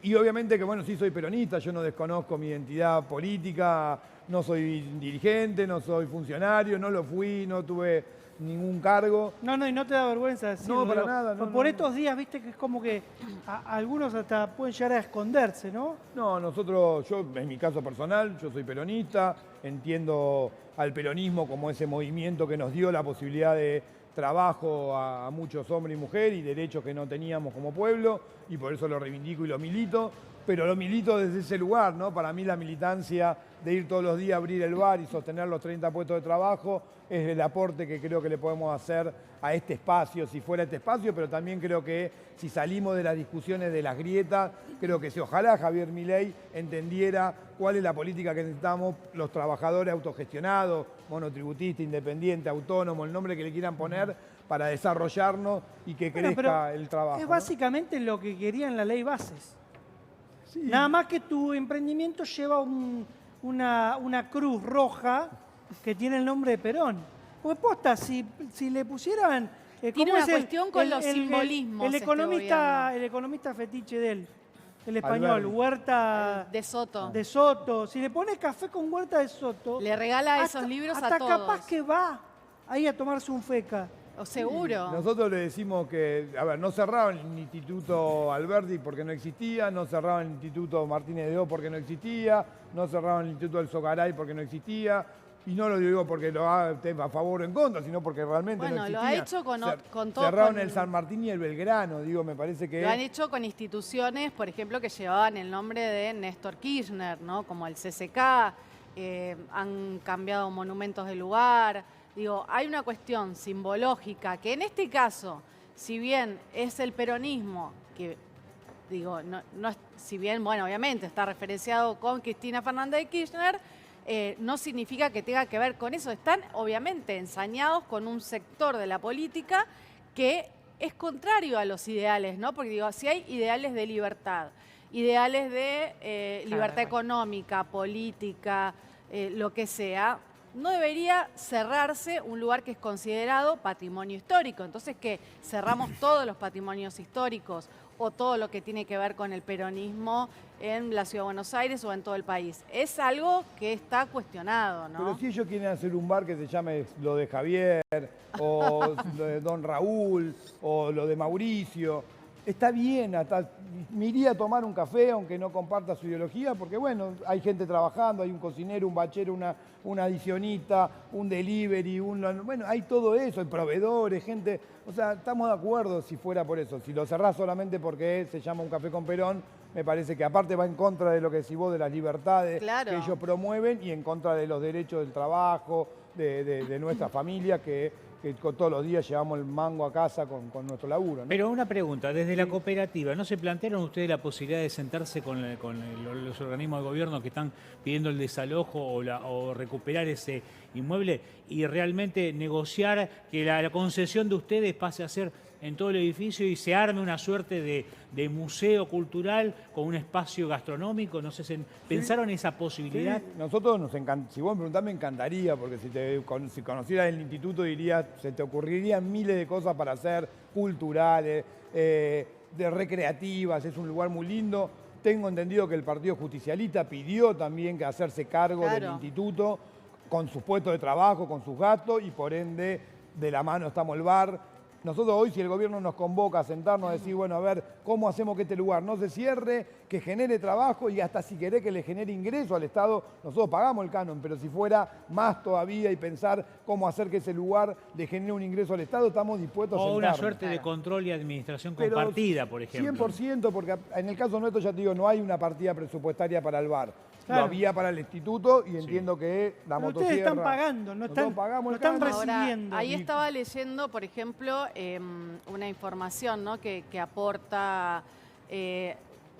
y obviamente que, bueno, sí soy peronista, yo no desconozco mi identidad política, no soy dirigente, no soy funcionario, no lo fui, no tuve ningún cargo. No, y no te da vergüenza decirlo. No, para digo, nada. No, por no. estos días, viste que es como que algunos hasta pueden llegar a esconderse, ¿no? No, nosotros, yo en mi caso personal, yo soy peronista, entiendo al peronismo como ese movimiento que nos dio la posibilidad de trabajo a muchos hombres y mujeres y derechos que no teníamos como pueblo, y por eso lo reivindico y lo milito, pero lo milito desde ese lugar, ¿no? Para mí la militancia de ir todos los días a abrir el bar y sostener los 30 puestos de trabajo es el aporte que creo que le podemos hacer a este espacio, si fuera este espacio, pero también creo que si salimos de las discusiones de las grietas, creo que si ojalá Javier Milei entendiera cuál es la política que necesitamos los trabajadores autogestionados, monotributistas, independientes, autónomos, el nombre que le quieran poner, para desarrollarnos y que crezca el trabajo. Es básicamente lo que querían la ley bases. Sí. Nada más que tu emprendimiento lleva una cruz roja que tiene el nombre de Perón. Pues posta, si le pusieran... Tiene una cuestión con los simbolismos El economista fetiche de él, el español, Alberti. Huerta de Soto. de Soto. Si le pones café con Huerta de Soto... Le regala esos libros a todos. Hasta capaz que va ahí a tomarse un feca. O seguro. Nosotros le decimos que, a ver, no cerraban el Instituto Alberti porque no existía, no cerraban el Instituto Martínez de O porque no existía, no cerraban el Instituto del Sogaray porque no existía, y no lo digo porque lo haga a favor o en contra, sino porque realmente no existía. Lo ha hecho con todo. Cerraron el San Martín y el Belgrano, digo, me parece que... Lo han hecho con instituciones, por ejemplo, que llevaban el nombre de Néstor Kirchner, ¿no? Como el CCK, han cambiado monumentos de lugar. Digo, hay una cuestión simbológica que en este caso, si bien es el peronismo, que digo, si bien, bueno, obviamente está referenciado con Cristina Fernández de Kirchner, no significa que tenga que ver con eso. Están obviamente ensañados con un sector de la política que es contrario a los ideales, ¿no? Porque digo, si hay ideales de libertad, ideales de libertad económica, política, lo que sea, no debería cerrarse un lugar que es considerado patrimonio histórico. Entonces, ¿qué? ¿Cerramos todos los patrimonios históricos o todo lo que tiene que ver con el peronismo en la Ciudad de Buenos Aires o en todo el país? Es algo que está cuestionado, ¿no? Pero si ellos quieren hacer un bar que se llame lo de Javier, o lo de Don Raúl, o lo de Mauricio, está bien, hasta me iría a tomar un café aunque no comparta su ideología, porque bueno, hay gente trabajando, hay un cocinero, un bachero, una adicionista, un delivery, bueno, hay todo eso, hay proveedores, gente, o sea, estamos de acuerdo si fuera por eso. Si lo cerrás solamente porque se llama un café con Perón, me parece que aparte va en contra de lo que decís vos, de las libertades que ellos promueven y en contra de los derechos del trabajo, de nuestra familia, que todos los días llevamos el mango a casa con nuestro laburo, ¿no? Pero una pregunta, desde la cooperativa, ¿no se plantearon ustedes la posibilidad de sentarse con los organismos de gobierno que están pidiendo el desalojo o recuperar ese inmueble y realmente negociar que la concesión de ustedes pase a ser en todo el edificio y se arme una suerte de museo cultural con un espacio gastronómico? No sé, ¿pensaron esa posibilidad? Sí, nosotros si vos me preguntás me encantaría, porque si conocieras el instituto dirías, se te ocurrirían miles de cosas para hacer, culturales, de recreativas, es un lugar muy lindo. Tengo entendido que el Partido Justicialista pidió también que hacerse cargo del instituto con sus puestos de trabajo, con sus gastos, y por ende de la mano estamos el bar. Nosotros hoy, si el gobierno nos convoca a sentarnos a decir, bueno, a ver, ¿cómo hacemos que este lugar no se cierre, que genere trabajo y hasta si querés que le genere ingreso al Estado? Nosotros pagamos el canon, pero si fuera más todavía y pensar cómo hacer que ese lugar le genere un ingreso al Estado, estamos dispuestos a sentarnos. O una suerte de control y administración compartida, por ejemplo. 100%, porque en el caso nuestro, ya te digo, no hay una partida presupuestaria para el bar. Claro. Lo había para el instituto y entiendo que la Pero motosierra... ustedes están pagando, no están recibiendo. Ahora, ahí estaba leyendo, por ejemplo, una información, ¿no? que aporta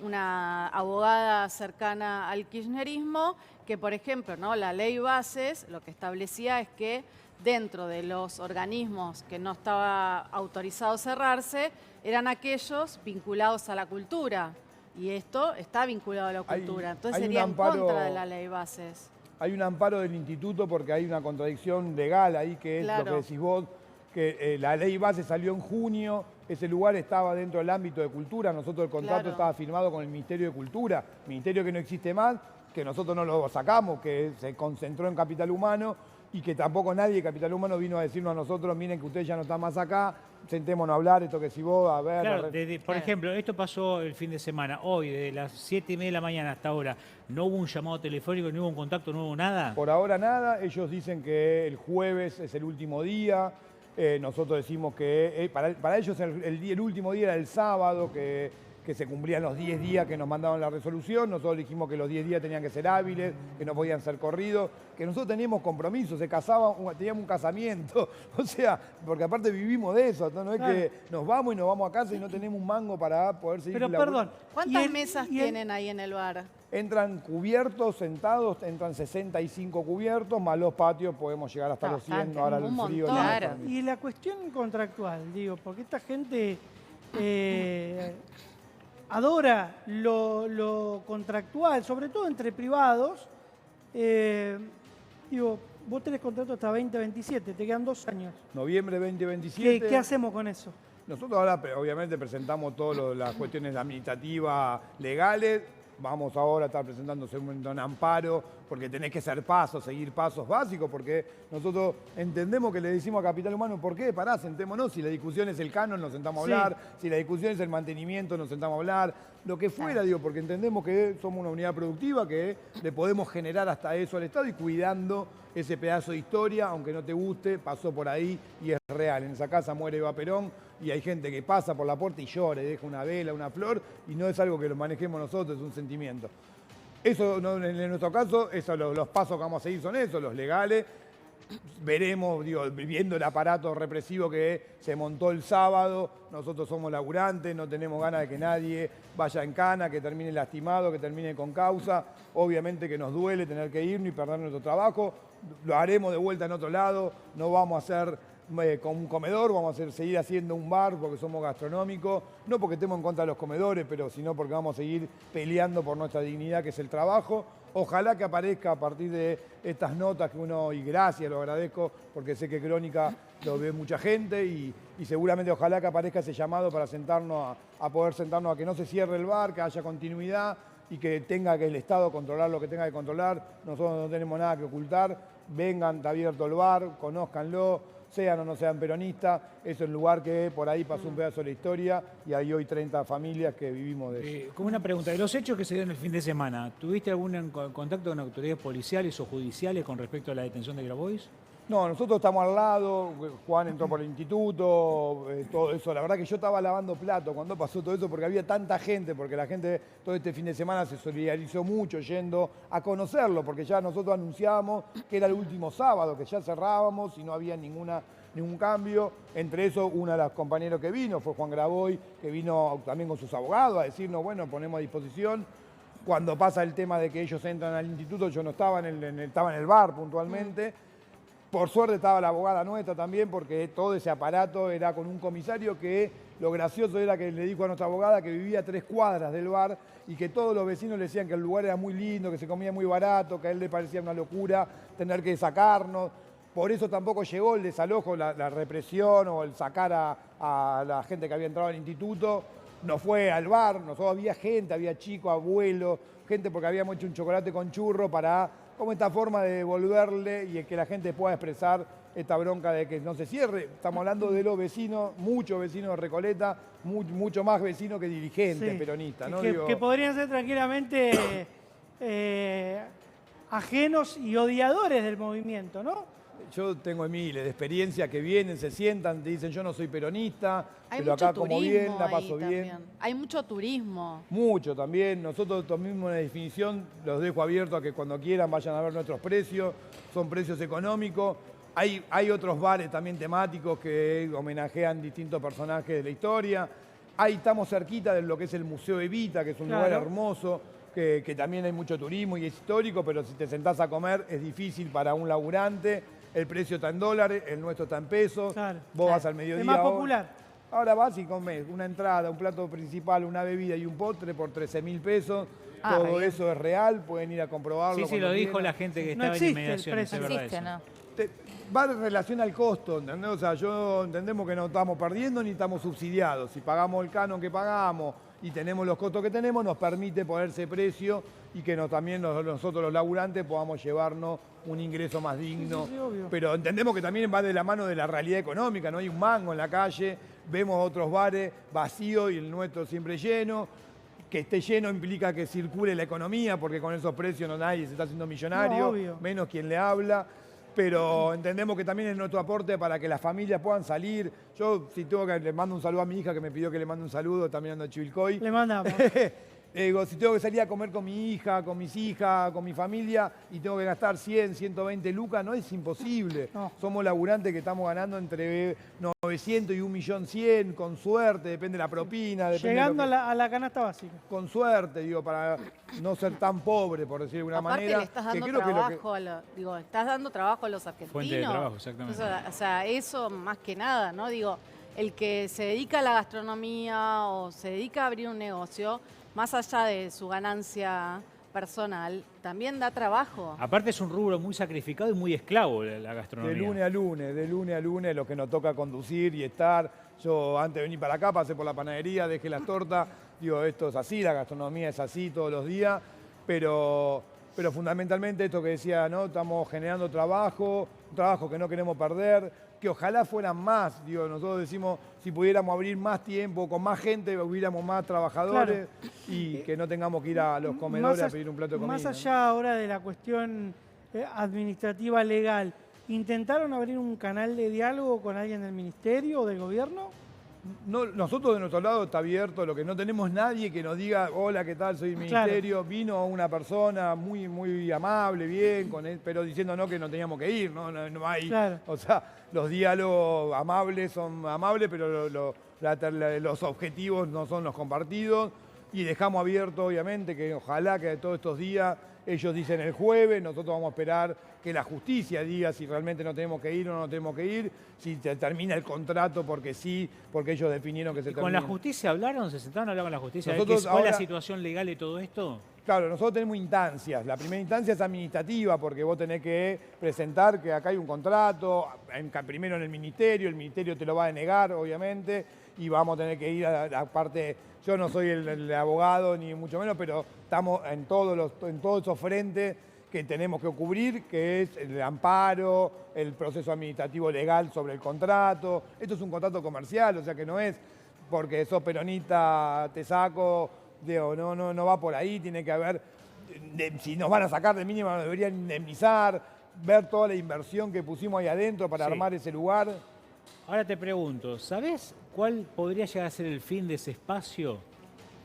una abogada cercana al kirchnerismo, que por ejemplo, ¿no? la ley bases lo que establecía es que dentro de los organismos que no estaba autorizado cerrarse, eran aquellos vinculados a la cultura. Y esto está vinculado a la cultura, entonces sería en contra de la ley bases. Hay un amparo del instituto porque hay una contradicción legal ahí, que es lo que decís vos, que la ley base salió en junio, ese lugar estaba dentro del ámbito de cultura, nosotros el contrato estaba firmado con el Ministerio de Cultura, ministerio que no existe más, que nosotros no lo sacamos, que se concentró en capital humano, y que tampoco nadie de Capital Humano vino a decirnos a nosotros, miren que ustedes ya no están más acá, sentémonos a hablar, esto que si vos, a ver... Claro, por ejemplo, esto pasó el fin de semana. Hoy, de las 7:30 de la mañana hasta ahora, ¿no hubo un llamado telefónico, no hubo un contacto, no hubo nada? Por ahora nada, ellos dicen que el jueves es el último día, nosotros decimos que para ellos el último día era el sábado, que se cumplían los 10 días que nos mandaban la resolución, nosotros dijimos que los 10 días tenían que ser hábiles, que no podían ser corridos, que nosotros teníamos compromisos, teníamos un casamiento, o sea, porque aparte vivimos de eso, no es que nos vamos a casa y no tenemos un mango para poder seguir Pero perdón, ¿cuántas mesas tienen ahí en el bar? Entran cubiertos, sentados, entran 65 cubiertos, más los patios podemos llegar hasta los 100, ahora el frío. Claro. Y la cuestión contractual, digo, porque esta gente adora lo contractual, sobre todo entre privados. Digo, vos tenés contrato hasta 2027, te quedan 2 años. Noviembre 2027. ¿Qué hacemos con eso? Nosotros ahora obviamente presentamos todas las cuestiones administrativas legales. Vamos ahora a estar presentando un amparo, porque tenés que hacer pasos, seguir pasos básicos, porque nosotros entendemos que le decimos a Capital Humano, ¿por qué? Pará, sentémonos, si la discusión es el canon, nos sentamos a hablar, si la discusión es el mantenimiento, nos sentamos a hablar, lo que fuera, digo, porque entendemos que somos una unidad productiva, que le podemos generar hasta eso al Estado y cuidando ese pedazo de historia, aunque no te guste, pasó por ahí y es real. En esa casa muere Eva Perón y hay gente que pasa por la puerta y llora, y deja una vela, una flor, y no es algo que lo manejemos nosotros, es un sentimiento. Eso, en nuestro caso, los pasos que vamos a seguir son esos, los legales. Veremos, digo, viendo el aparato represivo que se montó el sábado, nosotros somos laburantes, no tenemos ganas de que nadie vaya en cana, que termine lastimado, que termine con causa. Obviamente que nos duele tener que irnos y perder nuestro trabajo. Lo haremos de vuelta en otro lado, no vamos a hacer con un comedor, vamos a seguir haciendo un bar porque somos gastronómicos, no porque estemos en contra de los comedores, pero sino porque vamos a seguir peleando por nuestra dignidad, que es el trabajo. Ojalá que aparezca a partir de estas notas que y gracias, lo agradezco, porque sé que Crónica lo ve mucha gente y seguramente ojalá que aparezca ese llamado para sentarnos a poder sentarnos a que no se cierre el bar, que haya continuidad y que tenga que el Estado controlar lo que tenga que controlar. Nosotros no tenemos nada que ocultar, vengan, está abierto el bar, conózcanlo, sean o no sean peronistas, es el lugar que por ahí pasó un pedazo de la historia y hay hoy 30 familias que vivimos de eso. Como una pregunta, de los hechos que se dieron el fin de semana, ¿tuviste algún contacto con autoridades policiales o judiciales con respecto a la detención de Grabois? No, nosotros estamos al lado, Juan entró por el instituto, todo eso. La verdad que yo estaba lavando plato cuando pasó todo eso porque había tanta gente, porque la gente todo este fin de semana se solidarizó mucho yendo a conocerlo, porque ya nosotros anunciábamos que era el último sábado, que ya cerrábamos y no había ningún cambio. Entre eso, uno de los compañeros que vino fue Juan Grabois, que vino también con sus abogados a decirnos, bueno, ponemos a disposición. Cuando pasa el tema de que ellos entran al instituto, yo no estaba estaba en el bar puntualmente. Por suerte estaba la abogada nuestra también, porque todo ese aparato era con un comisario que lo gracioso era que le dijo a nuestra abogada que vivía a 3 cuadras del bar y que todos los vecinos le decían que el lugar era muy lindo, que se comía muy barato, que a él le parecía una locura tener que sacarnos. Por eso tampoco llegó el desalojo, la represión o el sacar a la gente que había entrado al instituto. No fue al bar, nosotros había gente, había chicos, abuelos, gente porque habíamos hecho un chocolate con churro para... como esta forma de devolverle y que la gente pueda expresar esta bronca de que no se cierre. Estamos hablando de los vecinos, muchos vecinos de Recoleta, mucho más vecinos que dirigentes peronistas, ¿no? Que podrían ser tranquilamente ajenos y odiadores del movimiento, ¿no? Yo tengo miles de experiencias que vienen, se sientan, te dicen yo no soy peronista, Hay pero mucho acá como bien, la paso ahí bien. también. Hay mucho turismo. Mucho también. Nosotros tomamos una definición, los dejo abiertos a que cuando quieran vayan a ver nuestros precios, son precios económicos. Hay otros bares también temáticos que homenajean distintos personajes de la historia. Ahí estamos cerquita de lo que es el Museo Evita, que es un lugar hermoso, que también hay mucho turismo y es histórico, pero si te sentás a comer es difícil para un laburante. El precio está en dólares, el nuestro está en pesos. Vos vas al mediodía. Es más popular. Ahora vas y comes una entrada, un plato principal, una bebida y un postre por 13.000 pesos. Todo eso es real, pueden ir a comprobarlo. Sí, lo dijo la gente que estaba en inmediaciones, es verdad eso. Va en relación al costo, ¿entendés? O sea, entendemos que no estamos perdiendo ni estamos subsidiados. Si pagamos el canon que pagamos y tenemos los costos que tenemos, nos permite ponerse precio y que también nosotros los laburantes podamos llevarnos un ingreso más digno. Sí, obvio. Pero entendemos que también va de la mano de la realidad económica, no hay un mango en la calle, vemos otros bares vacíos y el nuestro siempre lleno. Que esté lleno implica que circule la economía, porque con esos precios nadie se está haciendo millonario, No, obvio. menos quien le habla. Pero entendemos que también es nuestro aporte para que las familias puedan salir. Yo, si tengo que, le mando un saludo a mi hija que me pidió que le mande un saludo, está mirando a Chivilcoy. Le mandamos. Digo, si tengo que salir a comer con mi hija, con mis hijas, con mi familia y tengo que gastar 100, 120 lucas, no es imposible. No. Somos laburantes que estamos ganando entre 900 y 1.100.000, con suerte, depende de la propina. Depende Llegando de lo que- a la canasta básica. con suerte, digo, para no ser tan pobre, por decir de alguna Aparte manera. le estás que dando creo que lo que- trabajo estás dando trabajo a los argentinos. Fuente de trabajo, exactamente. O sea, eso más que nada, ¿no? Digo, el que se dedica a la gastronomía o se dedica a abrir un negocio, más allá de su ganancia personal, también da trabajo. Aparte es un rubro muy sacrificado y muy esclavo la gastronomía. de lunes a lunes, lo que nos toca conducir y estar. Yo antes de venir para acá pasé por la panadería, dejé las tortas, digo, esto es así, la gastronomía es así todos los días, pero fundamentalmente esto que decía, ¿no? Estamos generando trabajo, un trabajo que no queremos perder, que ojalá fueran más, digo, nosotros decimos, si pudiéramos abrir más tiempo, con más gente, hubiéramos más trabajadores y que no tengamos que ir a los comedores a pedir un plato de comida. Más ¿no? allá ahora de la cuestión administrativa legal, ¿intentaron abrir un canal de diálogo con alguien del ministerio o del gobierno? No, nosotros de nuestro lado está abierto, lo que no tenemos nadie que nos diga, hola, ¿qué tal? Soy el ministerio. Vino una persona muy, muy amable, bien, con él, pero diciéndonos que no teníamos que ir, no hay. Claro. O sea, los diálogos amables son amables, pero los objetivos no son los compartidos. Y dejamos abierto, obviamente, que ojalá que todos estos días, ellos dicen el jueves, nosotros vamos a esperar que la justicia diga si realmente no tenemos que ir o no tenemos que ir, si se termina el contrato porque sí, porque ellos definieron que se ¿Y termina. con la justicia hablaron? ¿Se sentaron a hablar con la justicia? Nosotros ¿Cuál es la ahora- situación legal de todo esto? Claro, nosotros tenemos instancias. La primera instancia es administrativa, porque vos tenés que presentar que acá hay un contrato, primero en el ministerio te lo va a denegar, obviamente, y vamos a tener que ir a la parte. Yo no soy el abogado, ni mucho menos, pero estamos en todos esos frentes que tenemos que cubrir, que es el amparo, el proceso administrativo legal sobre el contrato. Esto es un contrato comercial, o sea que no es porque sos peronista, te saco. Digo, no va por ahí, tiene que haber, si nos van a sacar de mínima nos deberían indemnizar, ver toda la inversión que pusimos ahí adentro para Sí. armar ese lugar. Ahora te pregunto, ¿sabés cuál podría llegar a ser el fin de ese espacio?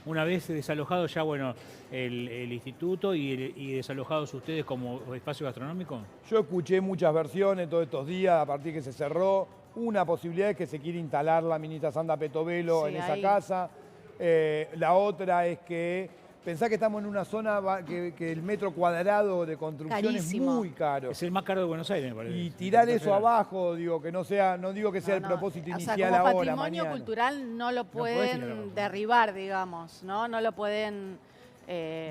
Una vez desalojado ya, bueno, el instituto y desalojados ustedes como espacio gastronómico. Yo escuché muchas versiones todos estos días, a partir que se cerró. Una posibilidad es que se quiere instalar la ministra Sandra Petovelo Sí, en esa ahí. casa. La otra es que pensá que estamos en una zona que el metro cuadrado de construcción Carísimo. es muy caro. Es el más caro de Buenos Aires, me parece. Y tirar eso abajo, digo, que no digo que sea el No, propósito o sea, inicial como ahora, patrimonio mañana. cultural no lo podés pueden tirar abajo. derribar, digamos, ¿no? No lo pueden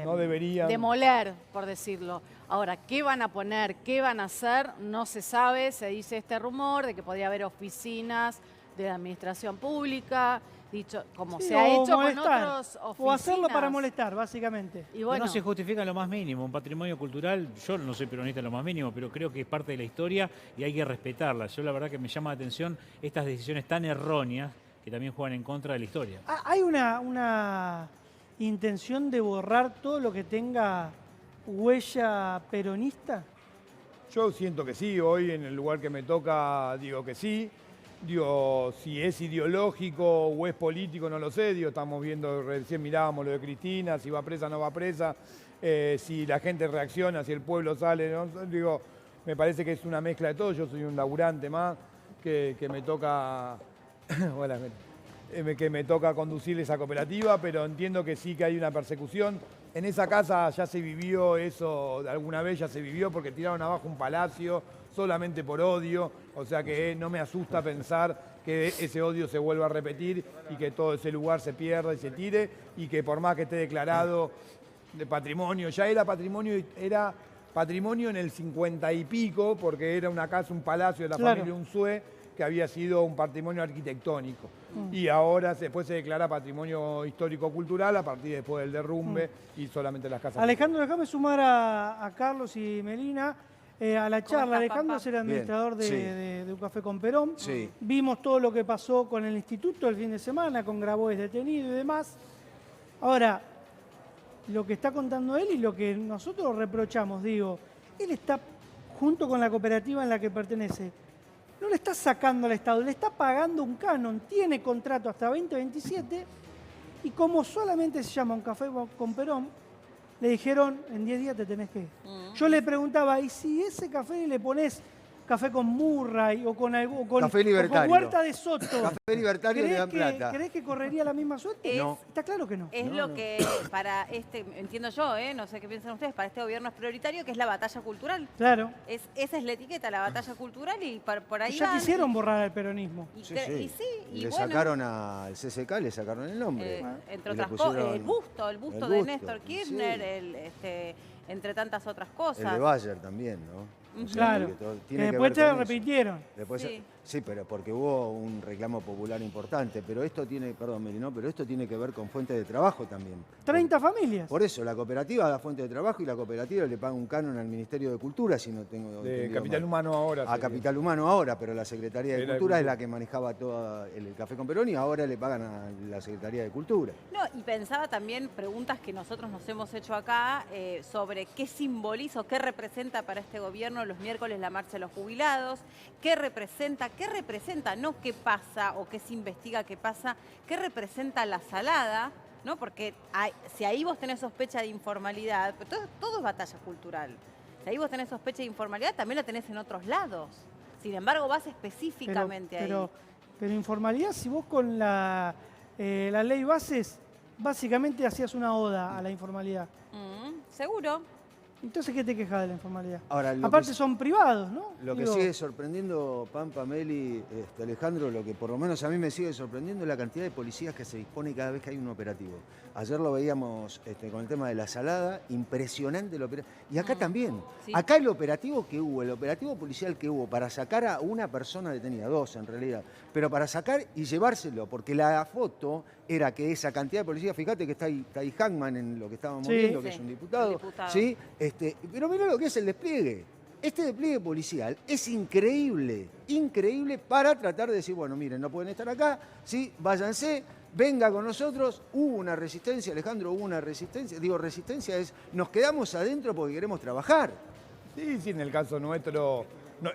No deberían. demoler, por decirlo. Ahora, ¿qué van a poner? ¿Qué van a hacer? No se sabe. Se dice este rumor de que podría haber oficinas de la administración pública, dicho como Sí, se ha o hecho con molestar, otros oficinas. o hacerlo para molestar, básicamente. Y Que bueno, no se justifica en lo más mínimo. Un patrimonio cultural, yo no soy peronista en lo más mínimo, pero creo que es parte de la historia y hay que respetarla. Yo la verdad que me llama la atención estas decisiones tan erróneas que también juegan en contra de la historia. ¿Hay una intención de borrar todo lo que tenga huella peronista? Yo siento que sí, hoy en el lugar que me toca digo que sí. Digo, si es ideológico o es político, no lo sé. Digo, estamos viendo, recién mirábamos lo de Cristina, si va presa o no va presa, si la gente reacciona, si el pueblo sale. ¿No? Digo, me parece que es una mezcla de todo. Yo soy un laburante más que me toca. Hola, que me toca conducir esa cooperativa, pero entiendo que sí que hay una persecución. En esa casa ya se vivió eso, alguna vez ya se vivió porque tiraron abajo un palacio solamente por odio, o sea que no me asusta pensar que ese odio se vuelva a repetir y que todo ese lugar se pierda y se tire y que por más que esté declarado de patrimonio, ya era patrimonio en el 50 y pico porque era una casa, un palacio de la Claro. familia Unzué, que había sido un patrimonio arquitectónico. Y ahora después se declara patrimonio histórico-cultural a partir después del derrumbe y solamente las casas. Alejandro, déjame sumar a Carlos y Melina a la charla. Alejandro es el administrador de Un Café con Perón. Sí. Vimos todo lo que pasó con el instituto el fin de semana, con Grabois detenido y demás. Ahora, lo que está contando él y lo que nosotros reprochamos, digo, él está junto con la cooperativa en la que pertenece. No le está sacando al Estado, le está pagando un canon, tiene contrato hasta 2027 y como solamente se llama Un Café con Perón, le dijeron en 10 días te tenés que ir. Yo le preguntaba, ¿y si ese café le pones café con Murray o con Café Libertario. Huerta de Soto? Café Libertario le dan plata. ¿Crees que correría la misma suerte? No. Está claro que no. Es lo que para entiendo yo, no sé qué piensan ustedes, para este gobierno es prioritario, que es la batalla cultural. Claro. Esa es la etiqueta, la batalla cultural, y por ahí Ya van, quisieron borrar el peronismo. Y Le bueno, sacaron al CCK, le sacaron el nombre. entre Y le otras cosas, pusieron el busto el de busto, Néstor sí. Kirchner, entre tantas otras cosas. El de Bayer también, ¿no? O sea, Claro. que Que tiene que después ver te con eso. repitieron. Después, Sí. sí, pero porque hubo un reclamo popular importante. Pero esto tiene, perdón, Melino, pero esto tiene que ver con fuentes de trabajo también. 30 familias. Por eso, la cooperativa da fuente de trabajo y la cooperativa le paga un canon al Ministerio de Cultura, si no tengo De entendido Capital mal. Humano ahora. A sería. Capital Humano ahora, pero la Secretaría de Era de Cultura es Cultura. la que manejaba todo el Café con Perón y ahora le pagan a la Secretaría de Cultura. No, y pensaba también preguntas que nosotros nos hemos hecho acá sobre qué simboliza o qué representa para este gobierno los miércoles la marcha de los jubilados, qué representa, no qué pasa o qué se investiga qué pasa, qué representa la salada, ¿no? Porque si ahí vos tenés sospecha de informalidad, pero todo es batalla cultural. Si ahí vos tenés sospecha de informalidad, también la tenés en otros lados. Sin embargo, vas específicamente ahí. Pero informalidad, si vos con la ley bases, básicamente hacías una oda a la informalidad. Seguro. Entonces, ¿qué te quejas de la informalidad? Ahora, Aparte son privados, ¿no? Lo que Digo, sigue sorprendiendo, Pampa, Meli, Alejandro, lo que por lo menos a mí me sigue sorprendiendo es la cantidad de policías que se dispone cada vez que hay un operativo. Ayer lo veíamos con el tema de la salada, impresionante el operativo. Y acá también. Sí. Acá el operativo policial que hubo para sacar a una persona detenida, dos en realidad, pero para sacar y llevárselo, porque la foto era que esa cantidad de policías, fíjate que está ahí Hackman en lo que estábamos Sí. viendo, que Sí, es un diputado, el diputado. ¿sí? Pero mirá lo que es el despliegue. Este despliegue policial es increíble, increíble para tratar de decir, bueno, miren, no pueden estar acá, ¿sí? Váyanse, venga con nosotros. Hubo una resistencia, Alejandro, hubo una resistencia. Digo, resistencia es, nos quedamos adentro porque queremos trabajar. Sí, en el caso nuestro,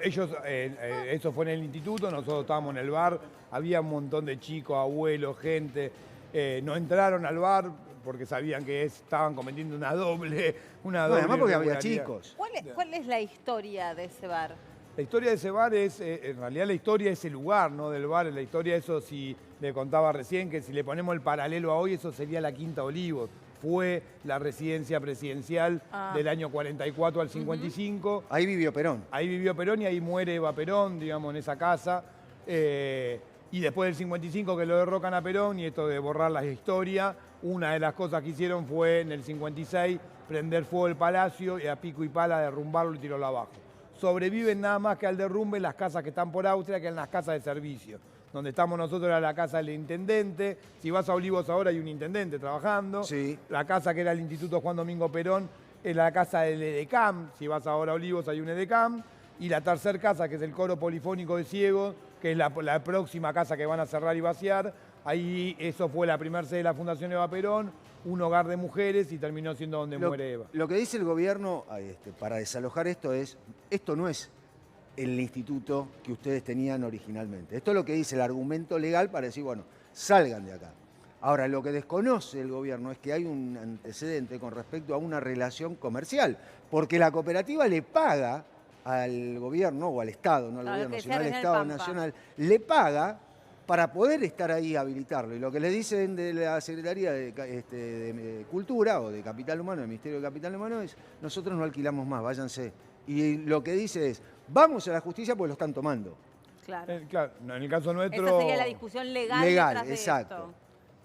ellos, eso fue en el instituto, nosotros estábamos en el bar, había un montón de chicos, abuelos, gente, no entraron al bar porque sabían que estaban cometiendo una doble Además porque había irregularidad. chicos. ¿Cuál es la historia de ese bar? La historia de ese bar es, en realidad la historia es el lugar, ¿no? Del bar, la historia, eso si le contaba recién, que si le ponemos el paralelo a hoy, eso sería la Quinta Olivos. Fue la residencia presidencial del año 44 al 55. Ahí vivió Perón. Ahí vivió Perón y ahí muere Eva Perón, digamos, en esa casa. Y después del 55 que lo derrocan a Perón y esto de borrar la historia, una de las cosas que hicieron fue en el 56 prender fuego el palacio y a pico y pala derrumbarlo y tirarlo abajo. Sobreviven nada más que al derrumbe las casas que están por Austria, que eran las casas de servicio. Donde estamos nosotros era la casa del intendente. Si vas a Olivos ahora hay un intendente trabajando. Sí. La casa que era el Instituto Juan Domingo Perón es la casa del EDECAM. Si vas ahora a Olivos hay un EDECAM. Y la tercera casa, que es el coro polifónico de ciegos, que es la próxima casa que van a cerrar y vaciar. Ahí eso fue la primera sede de la Fundación Eva Perón, un hogar de mujeres y terminó siendo donde muere Eva. Lo que dice el gobierno para desalojar esto no es el instituto que ustedes tenían originalmente. Esto es lo que dice el argumento legal para decir, bueno, salgan de acá. Ahora, lo que desconoce el gobierno es que hay un antecedente con respecto a una relación comercial, porque la cooperativa le paga al gobierno, o al Estado, no al gobierno, sino al Estado Nacional, le paga para poder estar ahí y habilitarlo. Y lo que le dicen de la Secretaría de Cultura o de Capital Humano, del Ministerio de Capital Humano, es nosotros no alquilamos más, váyanse. Y lo que dice es, vamos a la justicia porque lo están tomando. Claro. Claro, no, en el caso nuestro... Esa sería la discusión legal detrás de exacto. esto.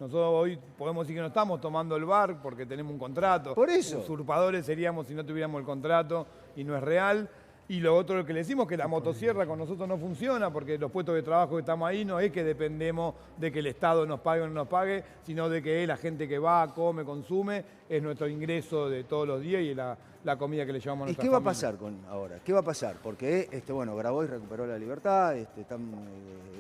Nosotros hoy podemos decir que no estamos tomando el bar porque tenemos un contrato. Por eso. Usurpadores seríamos si no tuviéramos el contrato y no es real. Y lo otro que le decimos es que la motosierra con nosotros no funciona, porque los puestos de trabajo que estamos ahí no es que dependemos de que el Estado nos pague o no nos pague, sino de que la gente que va, come, consume, es nuestro ingreso de todos los días y la comida que le llevamos a nuestra ¿Y qué va a familia. pasar ahora? ¿Qué va a pasar? Porque, bueno, Grabois recuperó la libertad, está en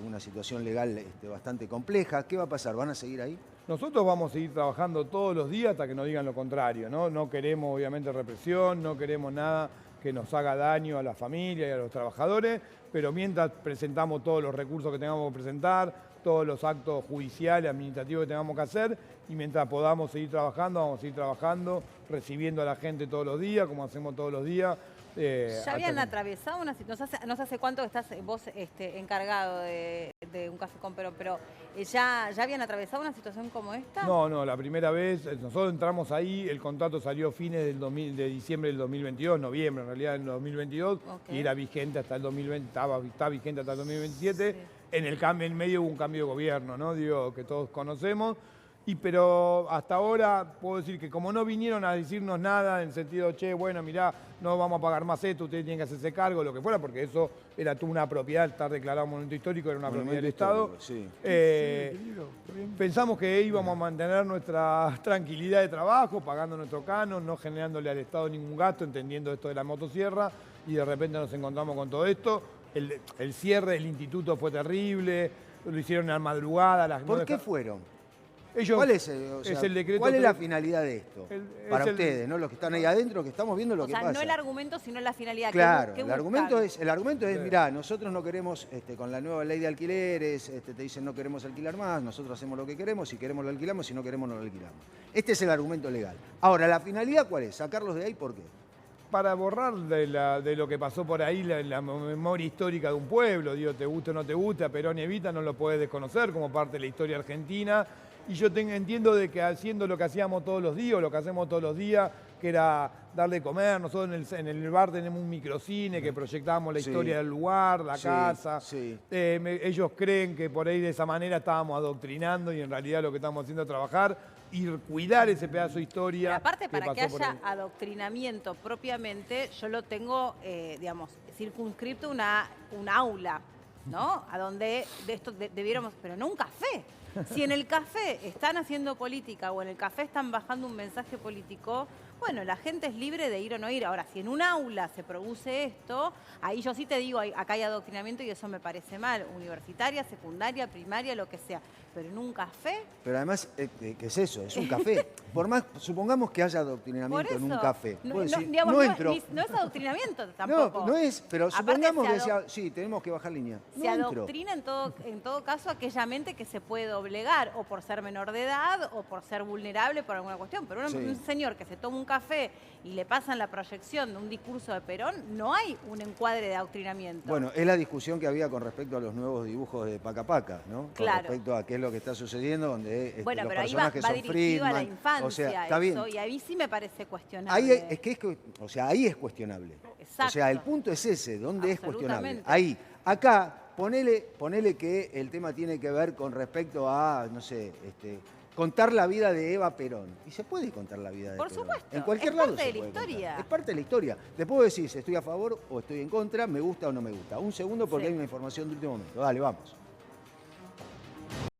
una situación legal bastante compleja. ¿Qué va a pasar? ¿Van a seguir ahí? Nosotros vamos a seguir trabajando todos los días hasta que nos digan lo contrario, ¿no? No queremos, obviamente, represión, no queremos nada que nos haga daño a la familia y a los trabajadores, pero mientras presentamos todos los recursos que tengamos que presentar, todos los actos judiciales, administrativos que tengamos que hacer, y mientras podamos seguir trabajando, vamos a seguir trabajando, recibiendo a la gente todos los días, como hacemos todos los días. Ya habían atravesado una situación, no sé hace cuánto estás vos encargado de un café con Perón, pero ¿ya habían atravesado una situación como esta? No, la primera vez, nosotros entramos ahí, el contrato salió fines de diciembre del 2022, noviembre en realidad del 2022, y era vigente hasta el 2020, está vigente hasta el 2027. Sí. En medio hubo un cambio de gobierno, ¿no? Digo, que todos conocemos. Pero hasta ahora puedo decir que como no vinieron a decirnos nada en el sentido, che, bueno, mirá, no vamos a pagar más esto, ustedes tienen que hacerse cargo, lo que fuera, porque eso era una propiedad, está declarado monumento histórico, era una propiedad del Estado. Sí. Pensamos que íbamos a mantener nuestra tranquilidad de trabajo, pagando nuestro canon, no generándole al Estado ningún gasto, entendiendo esto de la motosierra, y de repente nos encontramos con todo esto. El cierre del instituto fue terrible, lo hicieron a la madrugada. ¿Por qué fueron? ¿Cuál es la finalidad de esto? Para ustedes, ¿no? Los que están ahí adentro, que estamos viendo lo que pasa. O sea, no el argumento, sino la finalidad. Claro, el argumento es, mirá, nosotros no queremos, con la nueva ley de alquileres, te dicen no queremos alquilar más, nosotros hacemos lo que queremos, si queremos lo alquilamos, si no queremos no lo alquilamos. Este es el argumento legal. Ahora, ¿la finalidad cuál es? ¿Sacarlos de ahí? ¿Por qué? Para borrar de lo que pasó por ahí la memoria histórica de un pueblo. Digo, te guste o no te guste, a Perón y Evita no lo podés desconocer como parte de la historia argentina. Y yo entiendo de que haciendo lo que hacíamos todos los días, o lo que hacemos todos los días, que era darle de comer. Nosotros en el bar tenemos un microcine que proyectábamos la historia del lugar, la casa. Sí. Ellos creen que por ahí de esa manera estábamos adoctrinando y en realidad lo que estamos haciendo es trabajar y cuidar ese pedazo de historia. Pero aparte, para que haya adoctrinamiento propiamente, yo lo tengo, digamos, circunscripto un aula, ¿no? A donde de esto debiéramos, pero no un café. Si en el café están haciendo política o en el café están bajando un mensaje político, bueno, la gente es libre de ir o no ir. Ahora, si en un aula se produce esto, ahí yo sí te digo, acá hay adoctrinamiento y eso me parece mal. Universitaria, secundaria, primaria, lo que sea. Pero en un café... Pero además, ¿qué es eso? Es un café. Por más, supongamos que haya adoctrinamiento en un café. No es adoctrinamiento tampoco. No es, pero supongamos que sea... Sí, tenemos que bajar línea. Se adoctrina en todo caso aquella mente que se puede doblegar, o por ser menor de edad, o por ser vulnerable por alguna cuestión. Pero un señor que se toma un café y le pasan la proyección de un discurso de Perón, no hay un encuadre de adoctrinamiento. Bueno, es la discusión que había con respecto a los nuevos dibujos de Paca Paca, ¿no? Claro. Con respecto a qué es lo que está sucediendo, donde bueno, los pero personajes ahí va son dirigido Friedman, a la infancia, o sea, está bien. Y a mí sí me parece cuestionable. Ahí es cuestionable. Exacto. O sea, el punto es ese, ¿dónde es cuestionable? Ahí. Acá, ponele que el tema tiene que ver con respecto a, no sé, contar la vida de Eva Perón. Y se puede contar la vida de Perón. Por supuesto. En cualquier lado se puede contar. Es parte de la historia. Después decís, estoy a favor o estoy en contra, me gusta o no me gusta. Un segundo porque hay una información de último momento. Dale, vamos.